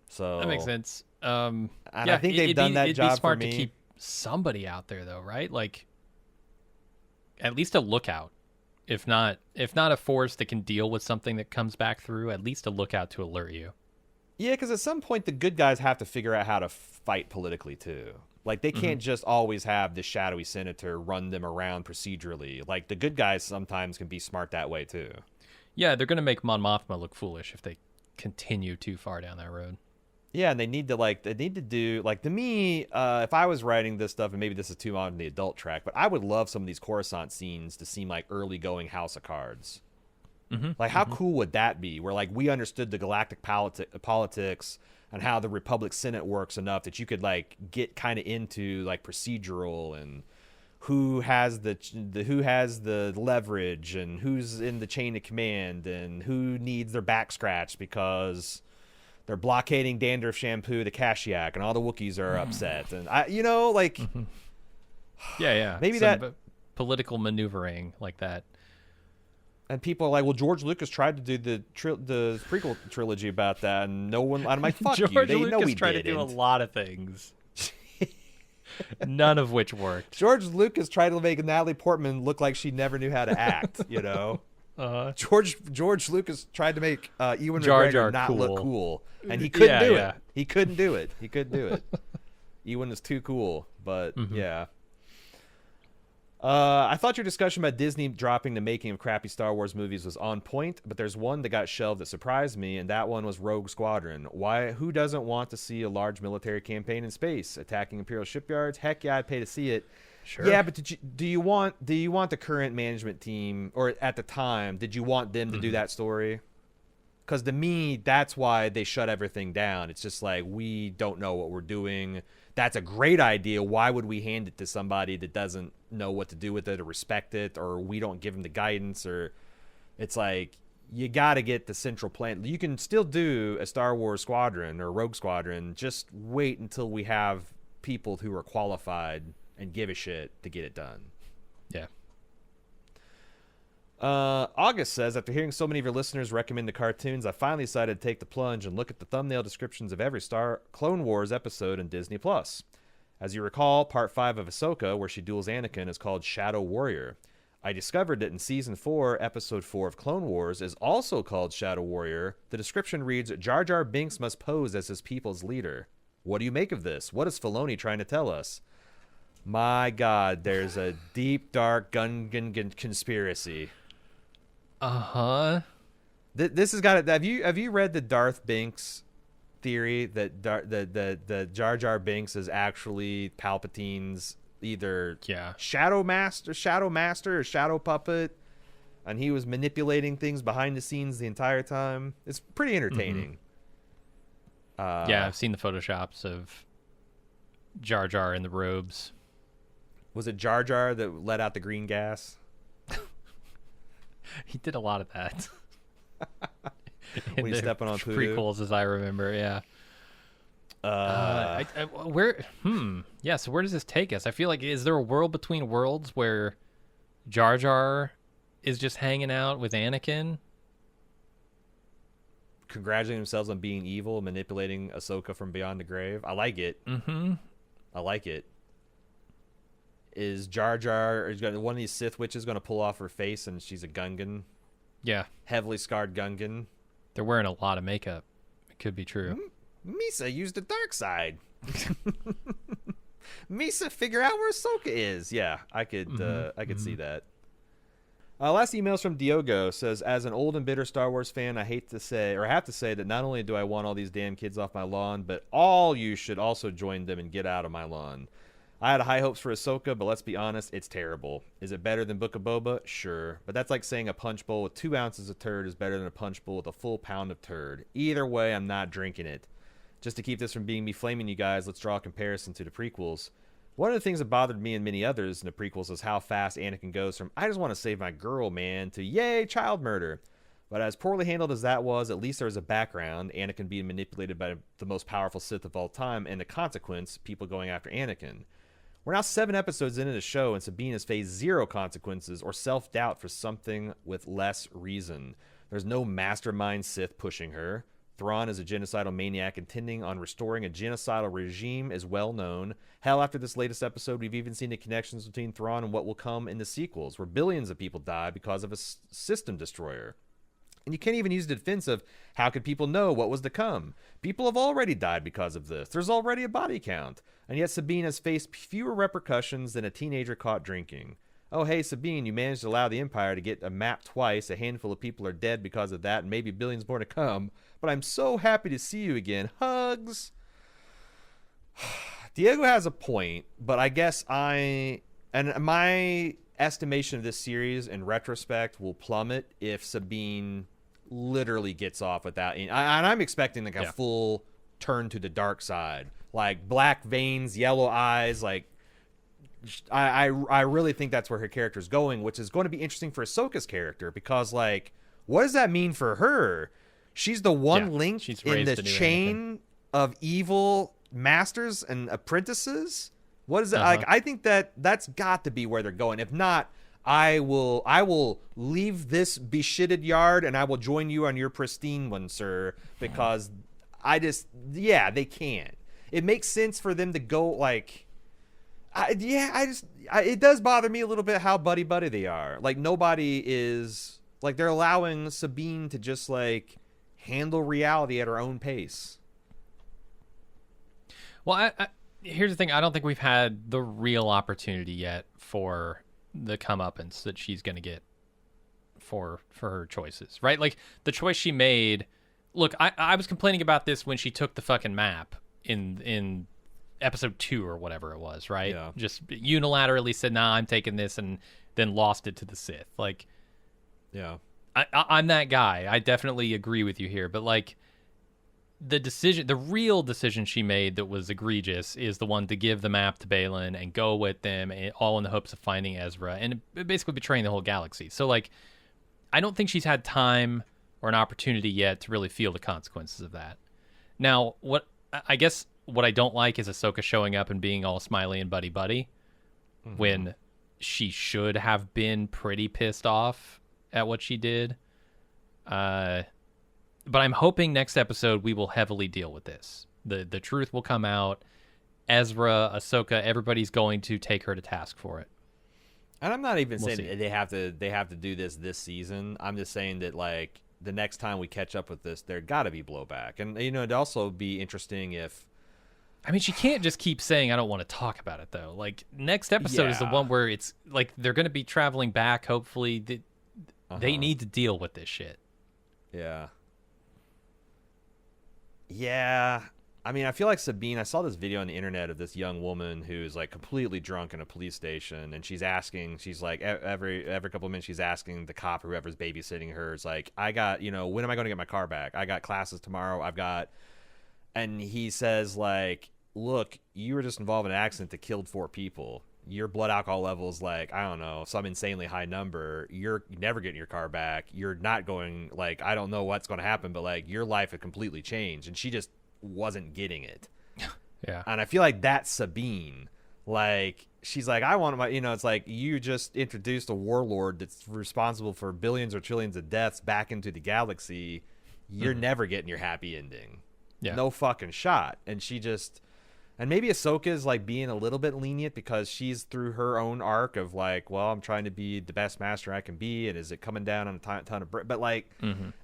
So that makes sense. And I think they've done that job for me. It'd be smart to keep somebody out there, though, right? Like, at least a lookout. If not a force that can deal with something that comes back through, at least a lookout to alert you. Yeah, because at some point the good guys have to figure out how to fight politically too. Like, they can't just always have the shadowy senator run them around procedurally. Like, the good guys sometimes can be smart that way too. Yeah, they're going to make Mon Mothma look foolish if they continue too far down that road. Yeah, and they need to do, like, to me, if I was writing this stuff, and maybe this is too on the adult track, but I would love some of these Coruscant scenes to seem like early going House of Cards. Like, how cool would that be? Where, like, we understood the galactic politics and how the Republic Senate works enough that you could, like, get kind of into, like, procedural and who has the leverage and who's in the chain of command and who needs their back scratched because they're blockading dandruff shampoo to Kashyyyk and all the Wookiees are upset. And maybe some that political maneuvering like that. And people are like, well, George Lucas tried to do the prequel trilogy about that, and no one. I'm like, fuck George you. They Lucas know we tried didn't. to do a lot of things, none of which worked. George Lucas tried to make Natalie Portman look like she never knew how to act. George Lucas tried to make Ewan McGregor not look cool, and he couldn't do it. He couldn't do it. Ewan was too cool, but yeah. I thought your discussion about Disney dropping the making of crappy Star Wars movies was on point, but there's one that got shelved that surprised me, and that one was Rogue Squadron. Who doesn't want to see a large military campaign in space attacking Imperial shipyards? Heck yeah, I'd pay to see it. Sure. Yeah, but do you want the current management team, or at the time, did you want them to do that story? Because to me, that's why they shut everything down. It's just like, we don't know what we're doing. That's a great idea. Why would we hand it to somebody that doesn't know what to do with it or respect it, or we don't give them the guidance? Or it's like, you got to get the central plan. You can still do a Star Wars Squadron or Rogue Squadron. Just wait until we have people who are qualified and give a shit to get it done. Yeah. August says, after hearing so many of your listeners recommend the cartoons, I finally decided to take the plunge and look at the thumbnail descriptions of every Clone Wars episode in Disney+. As you recall, Part 5 of Ahsoka, where she duels Anakin, is called Shadow Warrior. I discovered that in Season 4, Episode 4 of Clone Wars is also called Shadow Warrior. The description reads, Jar Jar Binks must pose as his people's leader. What do you make of this? What is Filoni trying to tell us? My God, there's a deep, dark Gungan conspiracy. This has got it. Have you read the Darth Binks theory that the Jar Jar Binks is actually Palpatine's either shadow master or shadow puppet, and he was manipulating things behind the scenes the entire time? It's pretty entertaining. Yeah, I've seen the photoshops of Jar Jar in the robes. Was it Jar Jar that let out the green gas? He did a lot of that. When he's stepping on prequels, as I remember, yeah. So where does this take us? I feel like, is there a world between worlds where Jar Jar is just hanging out with Anakin, congratulating themselves on being evil, manipulating Ahsoka from beyond the grave? I like it. I like it. Is Jar Jar, or is one of these Sith witches going to pull off her face and she's a Gungan? Yeah. Heavily scarred Gungan. They're wearing a lot of makeup. It could be true. Misa used the dark side. Misa, figure out where Ahsoka is. Yeah, I could see that. Last email's from Diogo. Says, as an old and bitter Star Wars fan, I have to say that not only do I want all these damn kids off my lawn, but all you should also join them and get out of my lawn. I had high hopes for Ahsoka, but let's be honest, it's terrible. Is it better than Book of Boba? Sure. But that's like saying a punch bowl with 2 ounces of turd is better than a punch bowl with a full pound of turd. Either way, I'm not drinking it. Just to keep this from being me flaming you guys, let's draw a comparison to the prequels. One of the things that bothered me and many others in the prequels is how fast Anakin goes from, I just want to save my girl, man, to, yay, child murder. But as poorly handled as that was, at least there was a background, Anakin being manipulated by the most powerful Sith of all time, and the consequence, people going after Anakin. We're now 7 episodes into the show, and Sabine has faced 0 consequences or self-doubt for something with less reason. There's no mastermind Sith pushing her. Thrawn is a genocidal maniac intending on restoring a genocidal regime is well known. Hell, after this latest episode, we've even seen the connections between Thrawn and what will come in the sequels, where billions of people die because of a system destroyer. And you can't even use the defense of, how could people know what was to come? People have already died because of this. There's already a body count. And yet Sabine has faced fewer repercussions than a teenager caught drinking. oh, hey, Sabine, you managed to allow the Empire to get a map twice. A handful of people are dead because of that, and maybe billions more to come. But I'm so happy to see you again. Hugs. Diego has a point, but I guess my estimation of this series in retrospect will plummet if Sabine literally gets off without and I'm expecting like a full turn to the dark side, like black veins, yellow eyes. Like I really think that's where her character is going, which is going to be interesting for Ahsoka's character, because like, what does that mean for her? She's the one link in the chain of evil masters and apprentices. What is it? Like, I think that's got to be where they're going. If not, I will leave this beshitted yard and I will join you on your pristine one, sir, because they can't. It makes sense for them to go like, it does bother me a little bit how buddy they are. Like, nobody is like, they're allowing Sabine to just like handle reality at her own pace. Well, here's the thing. I don't think we've had the real opportunity yet for the comeuppance that she's going to get for her choices, right? Like, the choice she made. Look, I was complaining about this when she took the fucking map in episode 2 or whatever it was, right? Yeah. Just unilaterally said, nah, I'm taking this, and then lost it to the Sith. Like, yeah, I'm that guy. I definitely agree with you here, but like, the real decision she made that was egregious is the one to give the map to Balin and go with them, all in the hopes of finding Ezra and basically betraying the whole galaxy. So like, I don't think she's had time or an opportunity yet to really feel the consequences of that. Now, what I don't like is Ahsoka showing up and being all smiley and buddy when she should have been pretty pissed off at what she did. But I'm hoping next episode we will heavily deal with this. The truth will come out. Ezra, Ahsoka, everybody's going to take her to task for it. And I'm not even saying they have to do this season. I'm just saying that like, the next time we catch up with this, there got to be blowback. And you know, it'd also be interesting if, I mean, she can't just keep saying I don't want to talk about it though. Like, next episode is the one where it's like they're going to be traveling back. Hopefully, they need to deal with this shit. Yeah. Yeah, I mean, I feel like Sabine, I saw this video on the internet of this young woman who's like completely drunk in a police station, and she's like every couple of minutes she's asking the cop, whoever's babysitting her, it's like, I got, when am I going to get my car back? I got classes tomorrow. And he says like, look, you were just involved in an accident that killed 4 people. Your blood alcohol levels, like, I don't know, some insanely high number. You're never getting your car back. You're not going, like, I don't know what's going to happen, but like, your life had completely changed. And she just wasn't getting it. Yeah. And I feel like that's Sabine. Like, she's like, I want my, it's like, you just introduced a warlord that's responsible for billions or trillions of deaths back into the galaxy. You're never getting your happy ending. Yeah. No fucking shot. And she just, and maybe Ahsoka is like being a little bit lenient because she's through her own arc of like, well, I'm trying to be the best master I can be, and is it coming down on a ton of but like,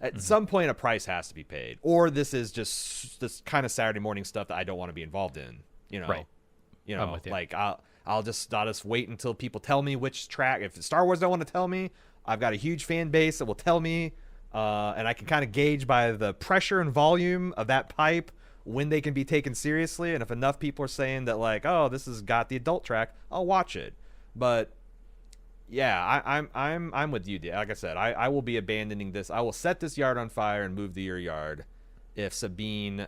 at some point a price has to be paid, or this is just this kind of Saturday morning stuff that I don't want to be involved in. Right. I'm with you. Like, I'll just wait until people tell me which track. If Star Wars don't want to tell me, I've got a huge fan base that will tell me, and I can kind of gauge by the pressure and volume of that pipe when they can be taken seriously. And if enough people are saying that like, oh, this has got the adult track, I'll watch it. But yeah, I'm with you, like I said, I will be abandoning this. I will set this yard on fire and move to your yard if Sabine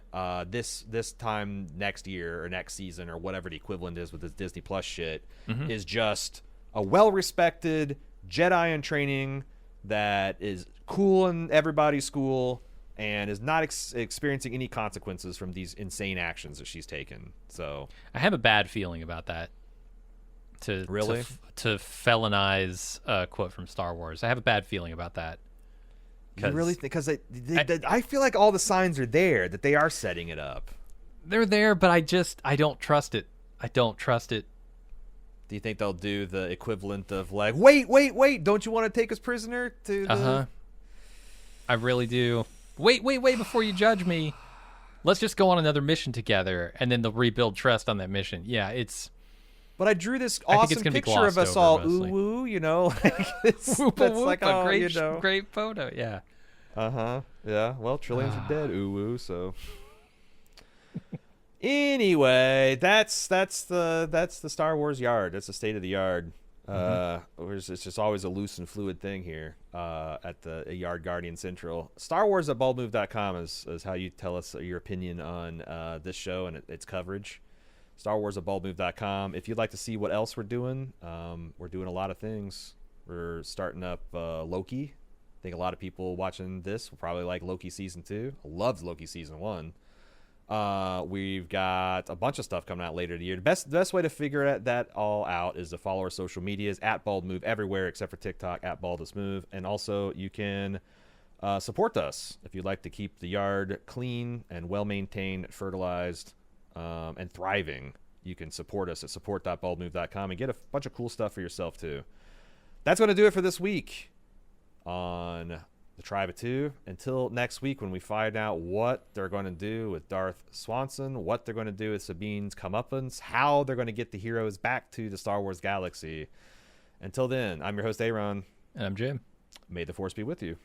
this time next year or next season or whatever the equivalent is with this Disney Plus shit is just a well-respected Jedi in training that is cool in everybody's school and is not experiencing any consequences from these insane actions that she's taken. So I have a bad feeling about that. To felonize a quote from Star Wars, I have a bad feeling about that. You really think? Because I feel like all the signs are there that they are setting it up. They're there, but I don't trust it. I don't trust it. Do you think they'll do the equivalent of like, wait, don't you want to take us prisoner to the... I really do. Wait, before you judge me. Let's just go on another mission together, and then they'll rebuild trust on that mission. Yeah, it's... But I drew this I think it's awesome gonna be picture of glossed us over all mostly. ooh woo, you know, like it's, Whoopa that's whoopa, like oh, great, you know, great photo. Yeah. yeah. Well, trillions are dead, ooh woo. So anyway, that's the Star Wars yard. That's the state of the yard. It's just always a loose and fluid thing here at the Yard Guardian Central. Star Wars at baldmove.com is how you tell us your opinion on this show and its coverage. Star Wars at baldmove.com. If you'd like to see what else we're doing a lot of things. We're starting up Loki. I think a lot of people watching this will probably like Loki Season 2. I loved Loki Season 1. We've got a bunch of stuff coming out later in the year. The best way to figure that all out is to follow our social medias at baldmove everywhere except for TikTok at baldusmove. And also you can support us if you'd like to keep the yard clean and well-maintained, fertilized, and thriving. You can support us at support.baldmove.com and get a bunch of cool stuff for yourself too. That's going to do it for this week on the Tribe of Two. Until next week when we find out what they're going to do with Darth Swanson, what they're going to do with Sabine's comeuppance, how they're going to get the heroes back to the Star Wars galaxy. Until then, I'm your host, Aaron. And I'm Jim. May the Force be with you.